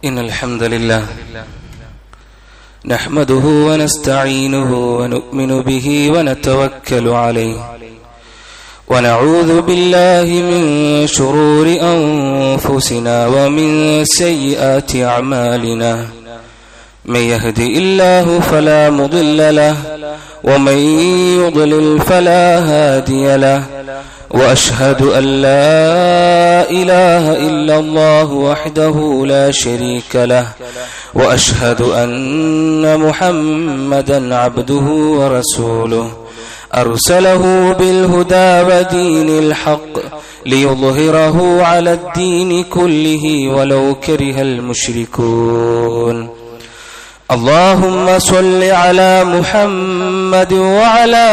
إن الحمد لله نحمده ونستعينه ونؤمن به ونتوكل عليه ونعوذ بالله من شرور أنفسنا ومن سيئات أعمالنا من يهدي الله فلا مضل له ومن يضلل فلا هادي له وأشهد أن لا إله إلا الله وحده لا شريك له وأشهد أن محمدا عبده ورسوله أرسله بالهدى ودين الحق ليظهره على الدين كله ولو كره المشركون اللهم صل على محمد وعلى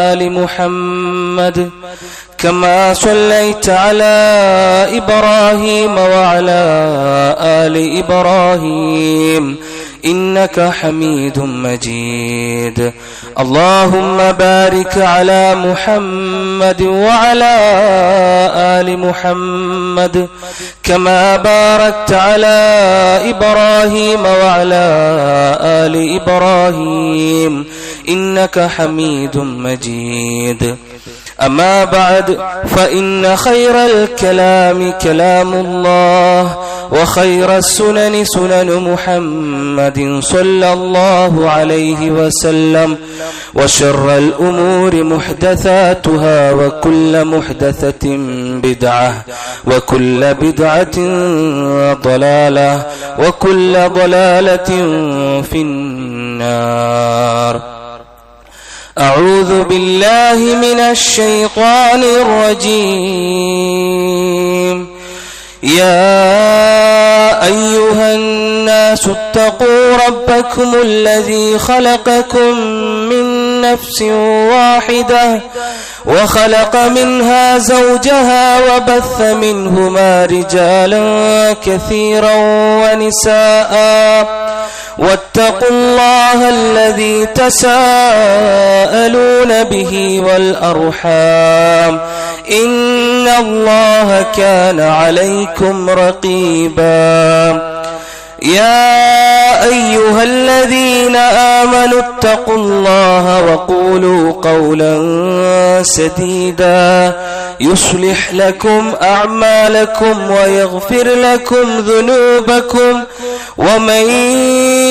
آل محمد كما صليت على إبراهيم وعلى آل إبراهيم إنك حميد مجيد اللهم بارك على محمد وعلى آل محمد كما باركت على إبراهيم وعلى آل إبراهيم إنك حميد مجيد أما بعد فإن خير الكلام كلام الله وخير السنن سنن محمد صلى الله عليه وسلم وشر الأمور محدثاتها وكل محدثة بدعة وكل بدعة ضلالة وكل ضلالة في النار. أعوذ بالله من الشيطان الرجيم. يا أيها الناس اتقوا ربكم الذي خلقكم من نفس واحدة وخلق منها زوجها وبث منهما رجالا كثيرا ونساء واتقوا الله الذي تساءلون به والأرحام إن الله كان عليكم رقيبا. يا أيها الذين آمنوا اتقوا الله وقولوا قولا سديدا يصلح لكم أعمالكم ويغفر لكم ذنوبكم ومن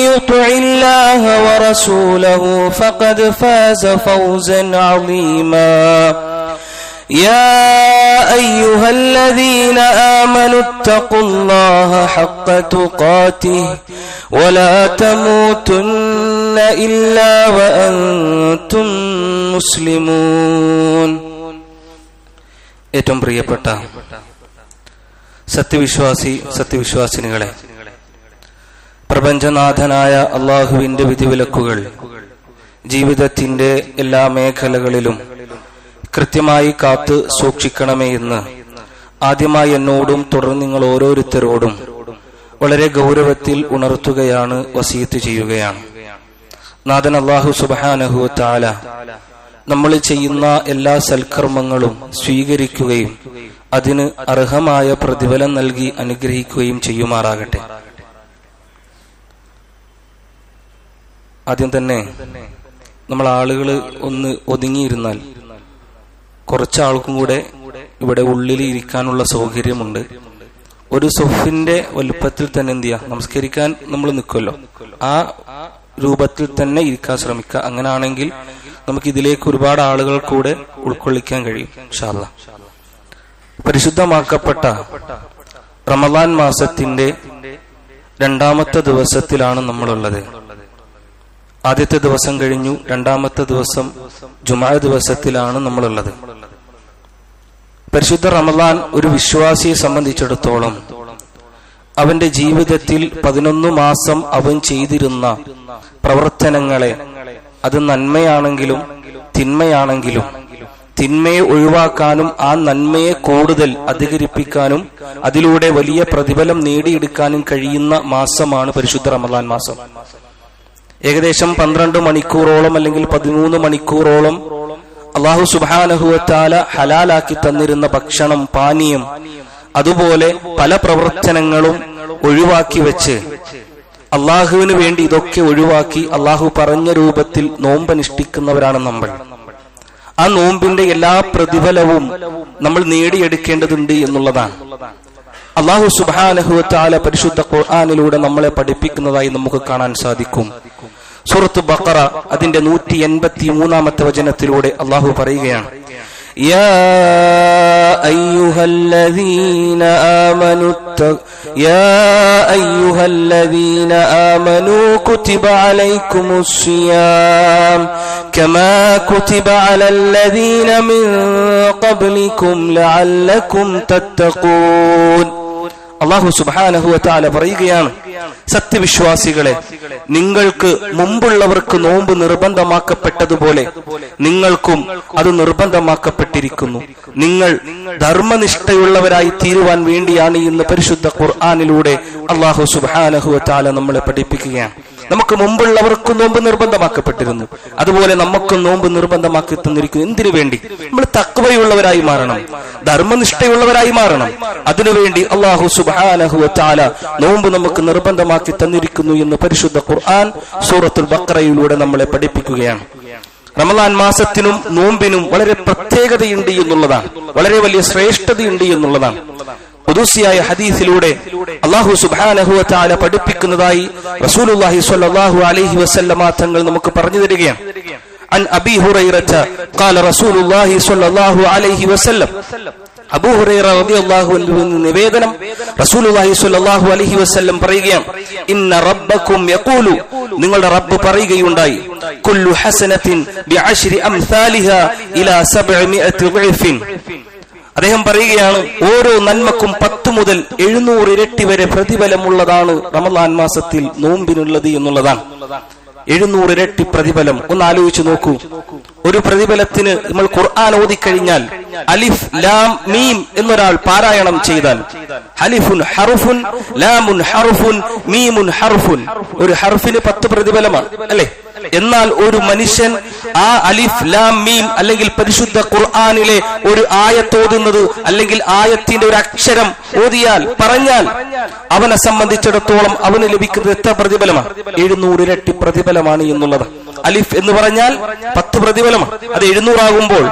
يطع الله ورسوله فقد فاز فوزا عظيما. يا أيها الذين آمنوا اتقوا الله حق تقاته ولا تموتن إلا وأنتم مسلمون. ഏറ്റവും പ്രിയപ്പെട്ട സത്യവിശ്വാസിനികളെ, പ്രപഞ്ചനാഥനായ അള്ളാഹുവിന്റെ വിധിവിലക്കുകൾ ജീവിതത്തിന്റെ എല്ലാ മേഖലകളിലും കൃത്യമായി കാത്തു സൂക്ഷിക്കണമേ എന്ന് ആദ്യമായി എന്നോടും തുടർന്ന് നിങ്ങൾ ഓരോരുത്തരോടും വളരെ ഗൗരവത്തിൽ ഉണർത്തുകയാണ്, വസിയത്ത് ചെയ്യുകയാണ്. നാഥൻ അല്ലാഹു സുബ്ഹാനഹു വ തആല നമ്മൾ ചെയ്യുന്ന എല്ലാ സൽക്കർമ്മങ്ങളും സ്വീകരിക്കുകയും അതിന് അർഹമായ പ്രതിഫലം നൽകി അനുഗ്രഹിക്കുകയും ചെയ്യുമാറാകട്ടെ. ആദ്യം തന്നെ നമ്മൾ ആളുകൾ ഒന്ന് ഒതുങ്ങിയിരുന്നാൽ കുറച്ചാൾക്കും കൂടെ ഇവിടെ ഉള്ളിൽ ഇരിക്കാനുള്ള സൗകര്യമുണ്ട്. ഒരു സൊഫിന്റെ വലുപ്പത്തിൽ തന്നെ എന്ത് ചെയ്യാം, നമസ്കരിക്കാൻ നമ്മൾ നിൽക്കുമല്ലോ, ആ രൂപത്തിൽ തന്നെ ഇരിക്കാൻ ശ്രമിക്കുക. അങ്ങനെയാണെങ്കിൽ നമുക്ക് ഇതിലേക്ക് ഒരുപാട് ആളുകൾ കൂടെ ഉൾക്കൊള്ളിക്കാൻ കഴിയും ഇൻഷാ അല്ലാഹ്. പരിശുദ്ധമാക്കപ്പെട്ട റമളാൻ മാസത്തിന്റെ രണ്ടാമത്തെ ദിവസത്തിലാണ് നമ്മളുള്ളത്. ആദ്യത്തെ ദിവസം കഴിഞ്ഞു, രണ്ടാമത്തെ ദിവസം ജുമുഅ ദിവസത്തിലാണ് നമ്മളുള്ളത്. പരിശുദ്ധ റമളാൻ ഒരു വിശ്വാസിയെ സംബന്ധിച്ചിടത്തോളം അവന്റെ ജീവിതത്തിൽ 11 മാസം അവൻ ചെയ്തിരുന്ന പ്രവർത്തനങ്ങളെ, അത് നന്മയാണെങ്കിലും തിന്മയാണെങ്കിലും, തിന്മയെ ഒഴിവാക്കാനും ആ നന്മയെ കൂടുതൽ അധികരിപ്പിക്കാനും അതിലൂടെ വലിയ പ്രതിഫലം നേടിയെടുക്കാനും കഴിയുന്ന മാസമാണ് പരിശുദ്ധ റമളാൻ മാസം. ഏകദേശം 12 മണിക്കൂറോളം അല്ലെങ്കിൽ 13 മണിക്കൂറോളം അല്ലാഹു സുബ്ഹാനഹു വ തആല ഹലാലാക്കി തന്നിരുന്ന ഭക്ഷണം, പാനീയം, അതുപോലെ പല പ്രവർത്തനങ്ങളും ഒഴിവാക്കി വെച്ച് അള്ളാഹുവിന് വേണ്ടി ഇതൊക്കെ ഒഴിവാക്കി അള്ളാഹു പറഞ്ഞ രൂപത്തിൽ നോമ്പനുഷ്ഠിക്കുന്നവരാണ് നമ്മൾ. ആ നോമ്പിന്റെ എല്ലാ പ്രതിഫലവും നമ്മൾ നേടിയെടുക്കേണ്ടതുണ്ട് എന്നുള്ളതാണ് അള്ളാഹു സുബ്ഹാനഹു വ തആല പരിശുദ്ധ ഖുർആനിലൂടെ നമ്മളെ പഠിപ്പിക്കുന്നതായി നമുക്ക് കാണാൻ സാധിക്കും. സൂറത്ത് ബഖറ അതിന്റെ 183-ാമത്തെ വചനത്തിലൂടെ അള്ളാഹു പറയുകയാണ്, يا أيها الذين آمنوا كتب عليكم الصيام كما كتب على الذين من قبلكم لعلكم تتقون. അല്ലാഹു സുബ്ഹാനഹു വ തആല പറയുകയാണ്, സത്യവിശ്വാസികളെ, നിങ്ങൾക്ക് മുമ്പുള്ളവർക്ക് നോമ്പ് നിർബന്ധമാക്കപ്പെട്ടതുപോലെ നിങ്ങൾക്കും അത് നിർബന്ധമാക്കപ്പെട്ടിരിക്കുന്നു. നിങ്ങൾ ധർമ്മനിഷ്ഠയുള്ളവരായി തീരുവാൻ വേണ്ടിയാണ് ഇന്ന് പരിശുദ്ധ ഖുർആനിലൂടെ അല്ലാഹു സുബ്ഹാനഹു വ തആല നമ്മളെ പഠിപ്പിക്കുകയാണ്. നമുക്ക് മുമ്പുള്ളവർക്കും നോമ്പ് നിർബന്ധമാക്കപ്പെട്ടിരുന്നു, അതുപോലെ നമുക്കും നോമ്പ് നിർബന്ധമാക്കി തന്നിരിക്കുന്നു. എന്തിനു വേണ്ടി? നമ്മൾ തഖ്വയുള്ളവരായി മാറണം, ധർമ്മനിഷ്ഠയുള്ളവരായി മാറണം. അതിനുവേണ്ടി അല്ലാഹു സുബ്ഹാനഹു വ തആല നോമ്പ് നമുക്ക് നിർബന്ധമാക്കി തന്നിരിക്കുന്നു എന്ന് പരിശുദ്ധ ഖുർആൻ സൂറത്തുൽ ബഖറയിലൂടെ നമ്മളെ പഠിപ്പിക്കുകയാണ്. റമളാൻ മാസത്തിനും നോമ്പിനും വളരെ പ്രത്യേകതയുണ്ട് എന്നുള്ളതാണ്, വളരെ വലിയ ശ്രേഷ്ഠതയുണ്ട് എന്നുള്ളതാണ്. ഖുദൂസിയായ ഹദീസിലൂടെ അല്ലാഹു സുബ്ഹാനഹു വ തആല പഠിപ്പിക്കുന്നതായി റസൂലുള്ളാഹി സ്വല്ലല്ലാഹു അലൈഹി വസല്ലമ തങ്ങൾ നമുക്ക് പറഞ്ഞു തരികയാണ്. അൻ അബീ ഹുറൈറത ഖാല റസൂലുള്ളാഹി സ്വല്ലല്ലാഹു അലൈഹി വസല്ലം, അബൂ ഹുറൈറ റളിയല്ലാഹു അൻഹു നിവേദനം, റസൂലുള്ളാഹി സ്വല്ലല്ലാഹു അലൈഹി വസല്ലം പറയുകയാണ്, ഇന്ന റബ്ബക്കും യഖൂലു, നിങ്ങളുടെ റബ്ബ് പറയുകയുണ്ടായി, കുല്ലു ഹസനത്തിൻ ബിഅശ്രി അംസാലിഹാ ഇലാ 700 ളിഫിൻ. അദ്ദേഹം പറയുകയാണ്, ഓരോ നന്മക്കും 10 മുതൽ 700 ഇരട്ടി വരെ പ്രതിഫലമുള്ളതാണ് റമളാൻ മാസത്തിൽ നോമ്പിനുള്ളത് എന്നുള്ളതാണ്. 700 ഇരട്ടി പ്രതിഫലം. ഒന്ന് ആലോചിച്ചു നോക്കൂ. ഒരു പ്രതിഫലത്തിന് നമ്മൾ ഖുർആൻ ഓതിക്കഴിഞ്ഞാൽ അലിഫ് ലാം മീം എന്നൊരാൾ പാരായണം ചെയ്താൽ, അലിഫുൻ ഹർഫുൻ ലാമുൻ ഹർഫുൻ മീമുൻ ഹർഫുൻ, ഒരു ഹർഫിന് 10 പ്രതിഫലമാണ് അല്ലേ? എന്നാൽ ഒരു മനുഷ്യൻ ആ അലിഫ് ലാം മീം അല്ലെങ്കിൽ പരിശുദ്ധ ഖുർആനിലെ ഒരു ആയത്തോതുന്നത് അല്ലെങ്കിൽ ആയത്തിന്റെ ഒരു അക്ഷരം ഓതിയാൽ പറഞ്ഞാൽ അവനെ സംബന്ധിച്ചിടത്തോളം അവന് ലഭിക്കുന്നത് എത്ര പ്രതിഫലമാണ്? 700 ഇരട്ടി പ്രതിഫലമാണ് എന്നുള്ളത്. അലിഫ് എന്ന് പറഞ്ഞാൽ 10 പ്രതിഫലമാണ്. അത് 700 ആകുമ്പോൾ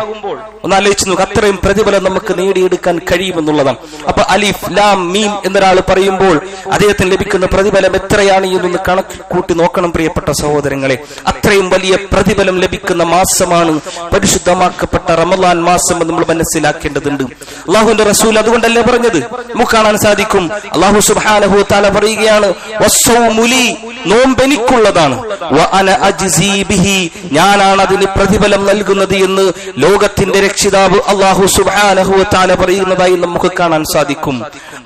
ഒന്ന് ആലോചിച്ച് നോക്ക്, അത്രയും പ്രതിഫലം നമുക്ക് നേടിയെടുക്കാൻ കഴിയുമെന്നുള്ളതാണ്. അപ്പൊ അലിഫ് ലാം മീം എന്നൊരാൾ പറയുമ്പോൾ അദ്ദേഹത്തിന് ലഭിക്കുന്ന പ്രതിഫലം എത്രയാണ് എന്നൊന്ന് കണക്ക് കൂട്ടി നോക്കണം പ്രിയപ്പെട്ട സഹോദരങ്ങളെ. അത്രയും വലിയ പ്രതിഫലം ലഭിക്കുന്ന മാസമാണ് പരിശുദ്ധമാക്കപ്പെട്ട റമളാൻ മാസം എന്ന് നമ്മൾ മനസ്സിലാക്കേണ്ടതുണ്ട്. അല്ലാഹുവിന്റെ റസൂൽ അതുകൊണ്ടല്ലേ പറഞ്ഞത്? നമുക്ക് കാണാൻ സാധിക്കും, അല്ലാഹു സുബ്ഹാനഹു വ തആല പറയുകയാണ്, വസ്സൗമു ലീ, നോമ്പ് എനിക്കുള്ളതാണ്, വ അന അജ്സീ ബിഹി, ഞാനാണ് അതിന് പ്രതിഫലം നൽകുന്നത് എന്ന് ലോകത്തിന്റെ രക്ഷിതാവ് അല്ലാഹു സുബ്ഹാനഹു വ തആല പറയുന്നതായി നമുക്ക് കാണാൻ സാധിക്കും.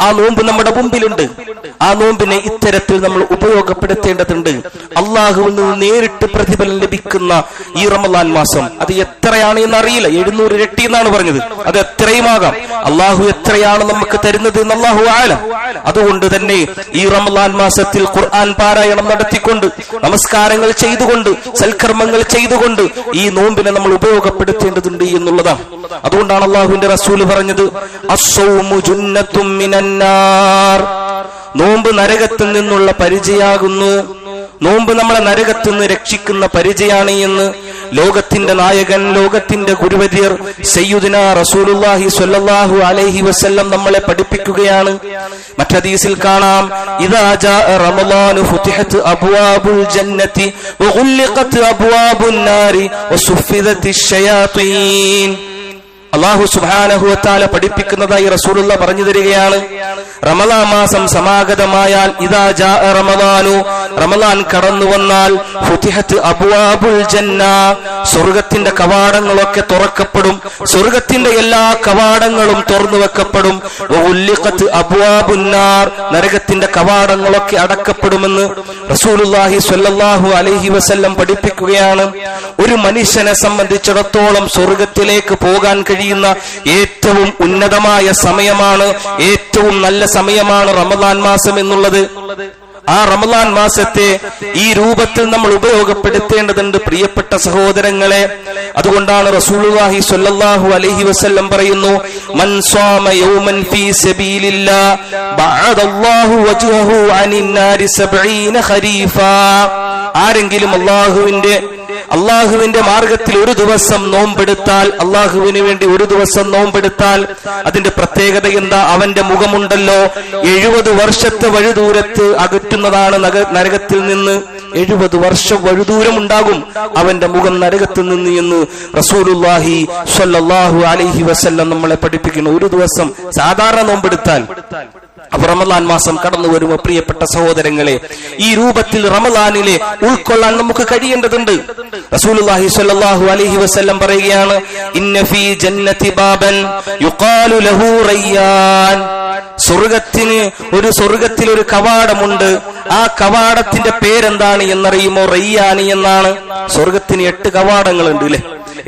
ആ നോമ്പ് നമ്മുടെ മുമ്പിലുണ്ട്. ആ നോമ്പിനെ ഇത്തരത്തിൽ നമ്മൾ ഉപയോഗപ്പെടുത്തേണ്ടതുണ്ട്. അല്ലാഹുവിൽ നിന്ന് നേരിട്ട് പ്രതിഫലം ലഭിക്കുന്ന ഈ റമളാൻ മാസം അത് എത്രയാണ് എന്നറിയില്ല. 700 ഇരട്ടി എന്നാണ് പറഞ്ഞത്. അത് എത്രയുമാകാം. അല്ലാഹു എത്രയാണ് നമുക്ക് തരുന്നത് എന്ന് അല്ലാഹു ആലം. അതുകൊണ്ട് തന്നെ ഈ റമളാൻ മാസത്തിൽ ഖുർആൻ പാരായണം നടത്തിക്കൊണ്ട്, നമസ്കാരങ്ങൾ ചെയ്തുകൊണ്ട്, സൽക്കർമ്മങ്ങൾ ചെയ്തുകൊണ്ട് ഈ നോമ്പിനെ നമ്മൾ ഉപയോഗപ്പെടുത്തേണ്ടതുണ്ട് എന്നുള്ളതാണ്. അതുകൊണ്ടാണ് അല്ലാഹുവിന്റെ റസൂൽ പറഞ്ഞത്, അസ്സൗമു ജുന്നത്തും മിനന്നാർ, നോമ്പ് നരകത്തിൽ നിന്നുള്ള പരിചയാകുന്നു. നോമ്പ് നമ്മളെ നരകത്തിൽ നിന്ന് രക്ഷിക്കുന്ന പരിചയാണ് എന്ന് ലോകത്തിന്റെ നായകൻ, ലോകത്തിന്റെ ഗുരുവര്യർ സയ്യിദുനാ റസൂലുള്ളാഹി സ്വല്ലല്ലാഹു അലൈഹി വസല്ലം നമ്മളെ പഠിപ്പിക്കുകയാണ്. മറ്റു ഹദീസിൽ കാണാം, ഇദാ ജാഅ റമളാനു ഫുതിഹത് അബ്വാബുൽ ജന്നതി വഗുല്ലിഖത് അബ്വാബുൻ നാരി വസുഫിദത്തിശ് ശയാതീൻ. അല്ലാഹു സുബ്ഹാനഹു വ തആല പഠിപ്പിക്കുന്നതായി റസൂലുള്ളാഹി പറഞ്ഞു തരികയാണ്, റമളാൻ മാസം സമാഗതമായാൽ, ഇദാ ജാഅ റമളാനു, റമളാൻ കടന്നു വന്നാൽ, ഫുതിഹത് അബ്വാബുൽ ജന്ന, സ്വർഗ്ഗത്തിന്റെ കവാടങ്ങളൊക്കെ തുറക്കപ്പെടും, സ്വർഗ്ഗത്തിന്റെ എല്ലാ കവാടങ്ങളും തുറന്നു വെക്കപ്പെടും, വഉല്ലിഖത് അബ്വാബുൻ നാർ, നരകത്തിന്റെ കവാടങ്ങളൊക്കെ അടക്കപ്പെടുമെന്ന് റസൂലുള്ളാഹി സ്വല്ലല്ലാഹു അലൈഹി വസല്ലം പഠിപ്പിക്കുകയാണ്. ഒരു മനുഷ്യനെ സംബന്ധിച്ചിടത്തോളം സ്വർഗ്ഗത്തിലേക്ക് പോകാൻ കഴിയുന്ന ഏറ്റവും ഉന്നതമായ സമയമാണ്, ഏറ്റവും നല്ല സമയമാണ് റമളാൻ മാസം എന്നുള്ളത്. ആ റമളാൻ മാസത്തെ ഈ രൂപത്തിൽ നമ്മൾ ഉപയോഗപ്പെടുത്തേണ്ടതുണ്ട് പ്രിയപ്പെട്ട സഹോദരങ്ങളെ. അതുകൊണ്ടാണ് റസൂലുള്ളാഹി സ്വല്ലല്ലാഹു അലൈഹി വസല്ലം പറയുന്നു, മൻ സ്വാമ യൗമൻ ഫീ സബീലില്ലാഹ് ബഅദല്ലാഹു വജ്ഹഹു അനിൻ നാരി 70 ഖരീഫാ. ആരെങ്കിലും അള്ളാഹുവിന്റെ മാർഗത്തിൽ ഒരു ദിവസം നോമ്പെടുത്താൽ, അള്ളാഹുവിന് വേണ്ടി ഒരു ദിവസം നോമ്പെടുത്താൽ അതിന്റെ പ്രത്യേകത എന്താ? അവന്റെ മുഖമുണ്ടല്ലോ 70 വർഷത്തെ വഴുദൂരത്ത് അകറ്റുന്നതാണ് നരകത്തിൽ നിന്ന്. 70 വർഷം വഴുദൂരം ഉണ്ടാകും അവന്റെ മുഖം നരകത്തിൽ നിന്ന് എന്ന് റസൂലുള്ളാഹി സ്വല്ലല്ലാഹു അലൈഹി വസല്ലം നമ്മളെ പഠിപ്പിക്കുന്നു. ഒരു ദിവസം സാധാരണ നോമ്പെടുത്താൽ അപ്പൊ റമളാൻ മാസം കടന്നു വരുമ്പോൾ പ്രിയപ്പെട്ട സഹോദരങ്ങളെ, ഈ രൂപത്തിൽ റമളാനിലെ ഉൾക്കൊള്ളാൻ നമുക്ക് കഴിയേണ്ടതുണ്ട്. റസൂലുള്ളാഹി സ്വല്ലല്ലാഹു അലൈഹി വസല്ലം പറയുകയാണ്, ഇന്ന ഫീ ജന്നതി ബാബൻ യുഖാലു ലഹു റയ്യാൻ. സ്വർഗത്തിൽ ഒരു കവാടമുണ്ട്. ആ കവാടത്തിന്റെ പേരെന്താണ് എന്നറിയുമോ? റയ്യാനി എന്നാണ്. സ്വർഗത്തിന് 8 കവാടങ്ങളുണ്ട് അല്ലെ.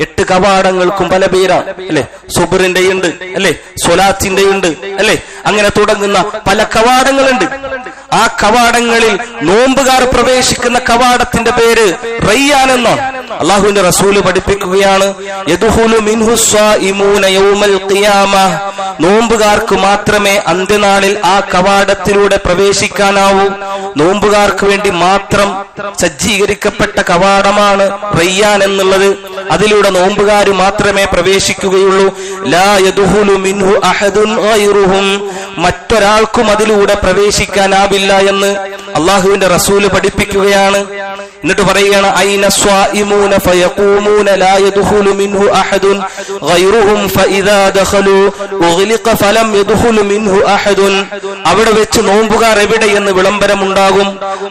8 കവാടങ്ങൾക്കും പല പേരാണ് അല്ലെ. സുബറിന്റെ ഉണ്ട് അല്ലെ, സ്വലാത്തിന്റെ ഉണ്ട് അല്ലെ, അങ്ങനെ തുടങ്ങുന്ന പല കവാടങ്ങളുണ്ട്. ആ കവാടങ്ങളിൽ നോമ്പുകാർ പ്രവേശിക്കുന്ന കവാടത്തിന്റെ പേര് റയ്യാൻ എന്നാണ്. അള്ളാഹുവിന്റെ റസൂല് പഠിപ്പിക്കുകയാണ്, യദ്ഖുലു മിൻഹു സ്വായിമൂന യൗമൽ ഖിയാമah. നോമ്പുകാർക്ക് മാത്രമേ അന്ത്യനാളിൽ ആ കവാടത്തിലൂടെ പ്രവേശിക്കാനാവൂ. നോമ്പുകാർക്ക് വേണ്ടി മാത്രം സജ്ജീകരിക്കപ്പെട്ട കവാടമാണ് റയ്യാൻ എന്നുള്ളത്. അതിലൂടെ നോമ്പുകാർ മാത്രമേ പ്രവേശിക്കുകയുള്ളൂ. ലാ യദ്ഖുലു മിൻഹു അഹദുൻ ഗൈറുഹും. മറ്റൊരാൾക്കും അതിലൂടെ പ്രവേശിക്കാനാവില്ല എന്ന് അള്ളാഹുവിന്റെ റസൂല് പഠിപ്പിക്കുകയാണ്. എന്നിട്ട് പറയുകയാണ്, ഐന സ്വായിമൂന ഫയഖൂമൂന ലാ യദ്ഖുലു മിൻഹു അഹദുൻ ഗൈറുഹും ഫഇദാ ദഖലു ഉഗ്ലിഖ ഫലം യദ്ഖുലു മിൻഹു അഹദുൻ. അവിടെ വെച്ച് നോമ്പുകാർ എവിടെയെന്ന് വിളംബരമുണ്ടാകും.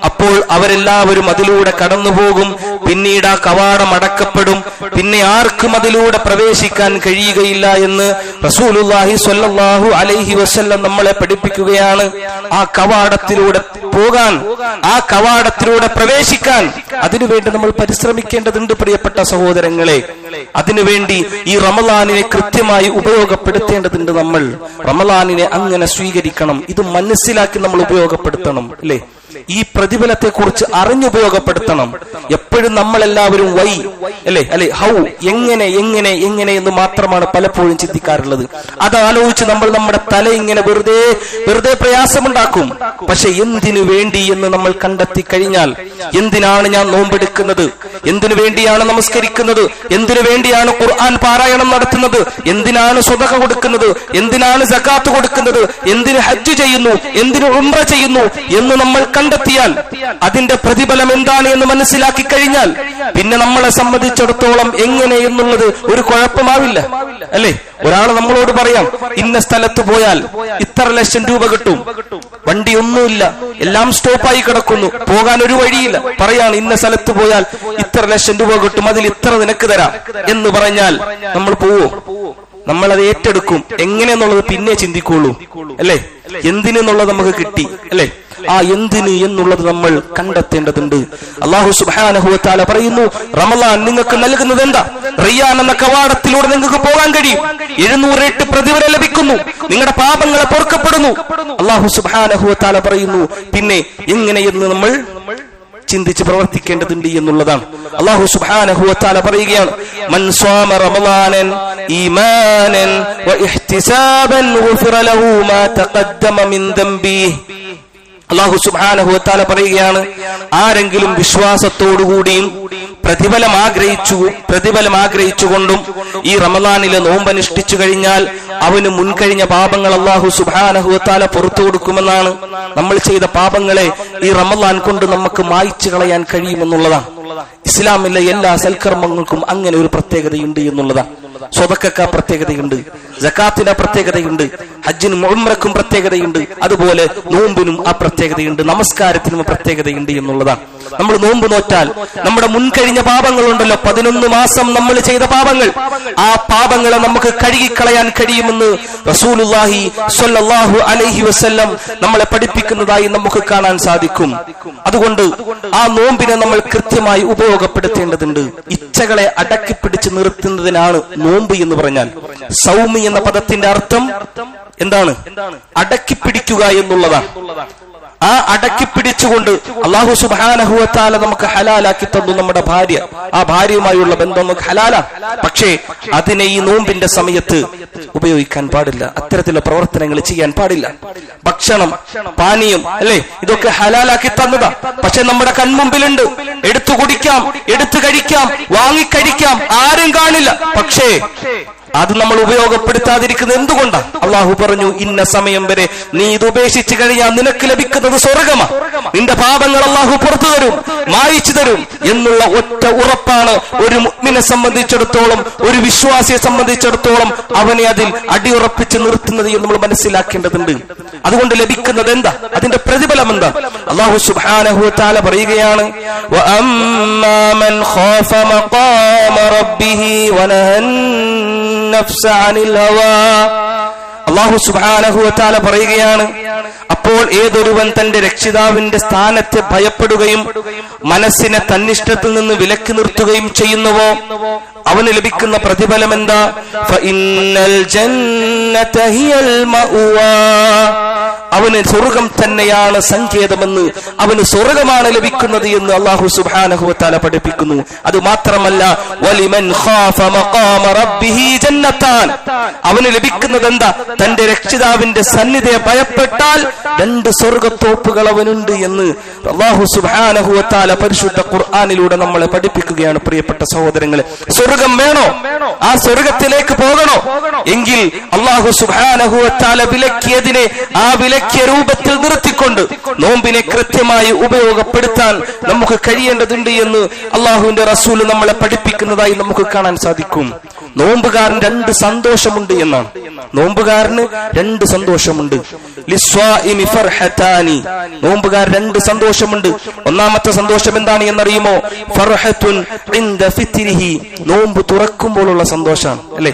അപ്പോൾ അവരെല്ലാവരും അതിലൂടെ കടന്നുപോകും. പിന്നീട് ആ കവാടം അടക്കപ്പെടും. പിന്നെ ആർക്കും അതിലൂടെ പ്രവേശിക്കാൻ കഴിയുകയില്ല എന്ന് റസൂലുള്ളാഹി സ്വല്ലല്ലാഹു അലൈഹി വസല്ലം നമ്മളെ പഠിപ്പിക്കുകയാണ്. ആ കവാടത്തിലൂടെ പോകാൻ, ആ കവാടത്തിലൂടെ പ്രവേശിക്കാൻ അതിനുവേണ്ടി നമ്മൾ പരിശ്രമിക്കേണ്ടതുണ്ട് പ്രിയപ്പെട്ട സഹോദരങ്ങളെ. അതിനുവേണ്ടി ഈ റമളാനിനെ കൃത്യമായി ഉപയോഗപ്പെടുത്തേണ്ടതുണ്ട്. നമ്മൾ റമളാനിനെ അങ്ങനെ സ്വീകരിക്കണം. ഇത് മനസ്സിലാക്കി നമ്മൾ ഉപയോഗപ്പെടുത്തണം അല്ലെ. ഈ പ്രതിഫലത്തെ കുറിച്ച് അറിഞ്ഞുപയോഗപ്പെടുത്തണം. എപ്പോഴും നമ്മളെല്ലാവരും വൈ അല്ലെ ഹൗ, എങ്ങനെ എങ്ങനെ എങ്ങനെ എന്ന് മാത്രമാണ് പലപ്പോഴും ചിന്തിക്കാറുള്ളത്. അത് ആലോചിച്ച് നമ്മൾ നമ്മുടെ തല ഇങ്ങനെ വെറുതെ പ്രയാസമുണ്ടാക്കും. പക്ഷെ എന്തിനു വേണ്ടി എന്ന് നമ്മൾ കണ്ടെത്തി കഴിഞ്ഞാൽ, എന്തിനാണ് ഞാൻ നോമ്പെടുക്കുന്നത്, എന്തിനു വേണ്ടിയാണ് നമസ്കരിക്കുന്നത്, എന്തിനു വേണ്ടിയാണ് ഖുർആൻ പാരായണം നടത്തുന്നത്, എന്തിനാണ് സ്വതഖ കൊടുക്കുന്നത്, എന്തിനാണ് സകാത്ത് കൊടുക്കുന്നത്, എന്തിന് ഹജ്ജ് ചെയ്യുന്നു, എന്തിന് ഉംറ ചെയ്യുന്നു എന്ന് നമ്മൾ കണ്ടെത്തിയാൽ, അതിന്റെ പ്രതിഫലം എന്താണ് എന്ന് മനസ്സിലാക്കി കഴിഞ്ഞാൽ, പിന്നെ നമ്മളെ സംബന്ധിച്ചിടത്തോളം എങ്ങനെ എന്നുള്ളത് ഒരു കുഴപ്പമാവില്ല അല്ലെ. ഒരാൾ നമ്മളോട് പറയാം, ഇന്ന സ്ഥലത്ത് പോയാൽ ഇത്ര ലക്ഷം രൂപ കിട്ടും, വണ്ടി ഒന്നുമില്ല, എല്ലാം സ്റ്റോപ്പായി കിടക്കുന്നു, പോകാൻ ഒരു വഴിയില്ല, പറയാണ് ഇന്ന സ്ഥലത്ത് പോയാൽ ഇത്ര ലക്ഷം രൂപ കിട്ടും, അതിൽ ഇത്ര നിനക്ക് തരാം എന്ന് പറഞ്ഞാൽ നമ്മൾ പോവോ? നമ്മളത് ഏറ്റെടുക്കും. എങ്ങനെയെന്നുള്ളത് പിന്നെ ചിന്തിക്കുള്ളൂ അല്ലെ. എന്തിനെന്നുള്ളത് നമുക്ക് കിട്ടി അല്ലെ. ആ എന്തിന് എന്നുള്ളത് നമ്മൾ കണ്ടെത്തേണ്ടതുണ്ട്. അല്ലാഹു സുബ്ഹാനഹു വ തആല പറയുന്നു, റമളാൻ നിങ്ങൾക്ക് നൽകുന്നത് എന്താ? റയ്യാൻ എന്ന കവാടത്തിലൂടെ നിങ്ങൾക്ക് പോകാൻ കഴിയും. 700 ഇരട്ടി പ്രതിഫലം ലഭിക്കുന്നു. നിങ്ങളുടെ പാപങ്ങളെ പൊറുക്കപ്പെടുന്നു. അല്ലാഹു സുബ്ഹാനഹു വ തആല പറയുന്നു. പിന്നെ എങ്ങനെയെന്ന് നമ്മൾ ചിന്തിച്ച് പ്രവർത്തിക്കേണ്ടതുണ്ട് എന്നുള്ളതാണ്. അല്ലാഹു സുബ്ഹാനഹു വ തആല പറയുകയാണ്, മൻ സ്വാമ റമളാനൻ ഈമാനൻ വ ഇഹ്തിസാബൻ ഗുഫിറ ലഹു മാ തഖദ്ദമ മിൻ ദംബിഹി. അല്ലാഹു സുബ്ഹാനഹു വ തആല പറയുകയാണ്, ആരെങ്കിലും വിശ്വാസത്തോടുകൂടിയും പ്രതിഫലം ആഗ്രഹിച്ചുകൊണ്ടും ഈ റമളാനിലെ നോമ്പനുഷ്ഠിച്ചു കഴിഞ്ഞാൽ അവന് മുൻകഴിഞ്ഞ പാപങ്ങൾ അല്ലാഹു സുബ്ഹാനഹു വ തആല പുറത്തു കൊടുക്കുമെന്നാണ്. നമ്മൾ ചെയ്ത പാപങ്ങളെ ഈ റമളാൻ കൊണ്ട് നമുക്ക് മായ്ച്ചു കളയാൻ കഴിയുമെന്നുള്ളതാണ്. ഇസ്ലാമിലെ എല്ലാ സൽക്കർമ്മങ്ങൾക്കും അങ്ങനെ ഒരു പ്രത്യേകതയുണ്ട് എന്നുള്ളതാണ്. സ്വതക്കക്ക് പ്രത്യേകതയുണ്ട്, സകാത്തിന് പ്രത്യേകതയുണ്ട്, ഹജ്ജിനും ഉംറക്കും പ്രത്യേകതയുണ്ട്, അതുപോലെ നോമ്പിനും ആ പ്രത്യേകതയുണ്ട്, നമസ്കാരത്തിനും പ്രത്യേകതയുണ്ട് എന്നുള്ളതാണ്. നമ്മൾ നോമ്പ് നോറ്റാൽ നമ്മുടെ മുൻകഴിഞ്ഞ പാപങ്ങളുണ്ടല്ലോ, 11 മാസം നമ്മൾ ചെയ്ത പാപങ്ങൾ, ആ പാപങ്ങളെ നമുക്ക് കഴുകിക്കളയാൻ കഴിയുമെന്ന് റസൂലുള്ളാഹി സ്വല്ലല്ലാഹു അലൈഹി വസല്ലം നമ്മളെ പഠിപ്പിക്കുന്നതായി നമുക്ക് കാണാൻ സാധിക്കും. അതുകൊണ്ട് ആ നോമ്പിനെ നമ്മൾ കൃത്യമായി ഉപയോഗപ്പെടുത്തേണ്ടതുണ്ട്. ഇച്ഛകളെ അടക്കിപ്പിടിച്ച് നിർത്തുന്നതിനാണ് നോമ്പ് എന്ന് പറഞ്ഞാൽ. സൗമി എന്ന പദത്തിന്റെ അർത്ഥം എന്താണ്? അടക്കിപ്പിടിക്കുക എന്നുള്ളതാണ്. ആ അടക്കി പിടിച്ചുകൊണ്ട് അല്ലാഹു സുബ്ഹാനഹു വ തആല നമുക്ക് ഹലാലാക്കി തന്നു നമ്മുടെ ഭാര്യ. ആ ഭാര്യയുമായുള്ള ബന്ധം നമുക്ക് ഹലാലാണ്. പക്ഷേ അതിനെ ഈ നോമ്പിന്റെ സമയത്ത് ഉപയോഗിക്കാൻ പാടില്ല. അത്തരത്തിലുള്ള പ്രവർത്തനങ്ങൾ ചെയ്യാൻ പാടില്ല. ഭക്ഷണം, പാനീയം, അല്ലെ, ഇതൊക്കെ ഹലാലാക്കി തന്നതാ. പക്ഷെ നമ്മുടെ കൺമുമ്പിലുണ്ട്. എടുത്തു കുടിക്കാം, എടുത്തു കഴിക്കാം, വാങ്ങിക്കഴിക്കാം, ആരും കാണില്ല. പക്ഷേ അത് നമ്മൾ ഉപയോഗപ്പെടുത്താതിരിക്കുന്നത് എന്തുകൊണ്ടാണ്? അള്ളാഹു പറഞ്ഞു, ഇന്ന സമയം വരെ നീ ഇത് ഉപേക്ഷിച്ചു കഴിഞ്ഞാൽ നിനക്ക് ലഭിക്കുന്നത് സ്വർഗമാണ്. നിന്റെ പാപങ്ങൾ അള്ളാഹു പുറത്തു തരും, മായിച്ചു തരും എന്നുള്ള ഒറ്റ ഉറപ്പാണ് ഒരു മുഅ്മിനെ സംബന്ധിച്ചിടത്തോളം, ഒരു വിശ്വാസിയെ സംബന്ധിച്ചിടത്തോളം അവനെ അതിൽ അടിയുറപ്പിച്ച് നിർത്തുന്നത് എന്ന് നമ്മൾ മനസ്സിലാക്കേണ്ടതുണ്ട്. അതുകൊണ്ട് ലഭിക്കുന്നത് എന്താ? അതിന്റെ പ്രതിഫലം എന്താ? അല്ലാഹു സുബ്ഹാനഹു വ തആല പറയുകയാണ്, വഅമ്മാ മൻ ഖാഫ മഖാമ റബ്ബിഹി വനഹൻ നഫ്സ അനിൽ ഹവാ. അല്ലാഹു സുബ്ഹാനഹു വ തആല പറയുകയാണ്, അപ്പോൾ ഏതൊരുവൻ തന്റെ രക്ഷിതാവിന്റെ സ്ഥാനത്തെ ഭയപ്പെടുകയും മനസ്സിനെ തന്നിഷ്ടത്തിൽ നിന്ന് വിലക്കി നിർത്തുകയും ചെയ്യുന്നുവോ അവന് ലഭിക്കുന്ന പ്രതിഫലം എന്താ? ഫഇന്നൽ ജന്നത ഹിയൽ മഅവാ. അവന് സ്വർഗം തന്നെയാണ് സങ്കേതമെന്ന്, അവന് സ്വർഗമാണ് ലഭിക്കുന്നത് എന്ന് അല്ലാഹു സുബ്ഹാനഹു വ തആല പഠിപ്പിക്കുന്നു. അത് മാത്രമല്ല, വലിമൻ ഖാഫ മഖാമ റബ്ബിഹി ജന്നതാൻ. അവന് ലഭിക്കുന്നത് എന്താ? തന്റെ രക്ഷിതാവിന്റെ സന്നിധിയെ ഭയപ്പെട്ടാൽ 2 സ്വർഗത്തോപ്പുകൾ അവനുണ്ട് എന്ന് അല്ലാഹു സുബ്ഹാനഹു വ തആല പരിശുദ്ധ ഖുർആനിലൂടെ നമ്മളെ പഠിപ്പിക്കുകയാണ്. പ്രിയപ്പെട്ട സഹോദരങ്ങളെ, സ്വർഗം വേണോ? ആ സ്വർഗത്തിലേക്ക് പോകണോ? എങ്കിൽ അല്ലാഹു സുബ്ഹാനഹു വ തആല വിലക്കിയതിനെ ആ വിലക്കിയ രൂപത്തിൽ നിർത്തിക്കൊണ്ട് നോമ്പിനെ കൃത്യമായി ഉപയോഗപ്പെടുത്താൻ നമുക്ക് കഴിയേണ്ടതുണ്ട് എന്ന് അല്ലാഹുവിന്റെ റസൂൽ നമ്മളെ പഠിപ്പിക്കുന്നതായി നമുക്ക് കാണാൻ സാധിക്കും. നോമ്പുകാരൻ 2 സന്തോഷമുണ്ട് എന്നാണ്. നോമ്പുകാരന് 2 സന്തോഷമുണ്ട്. ലിസ്വാഇമി ഫർഹതാനി. നോമ്പുകാരൻ 2 സന്തോഷമുണ്ട്. ഒന്നാമത്തെ സന്തോഷം എന്താണ് എന്നറിയുമോ? ഫർഹത്തുൻ ഇൻദ ഫിത്രിഹി. നോമ്പ് തുറക്കുമ്പോഴുള്ള സന്തോഷമാണ്, അല്ലെ?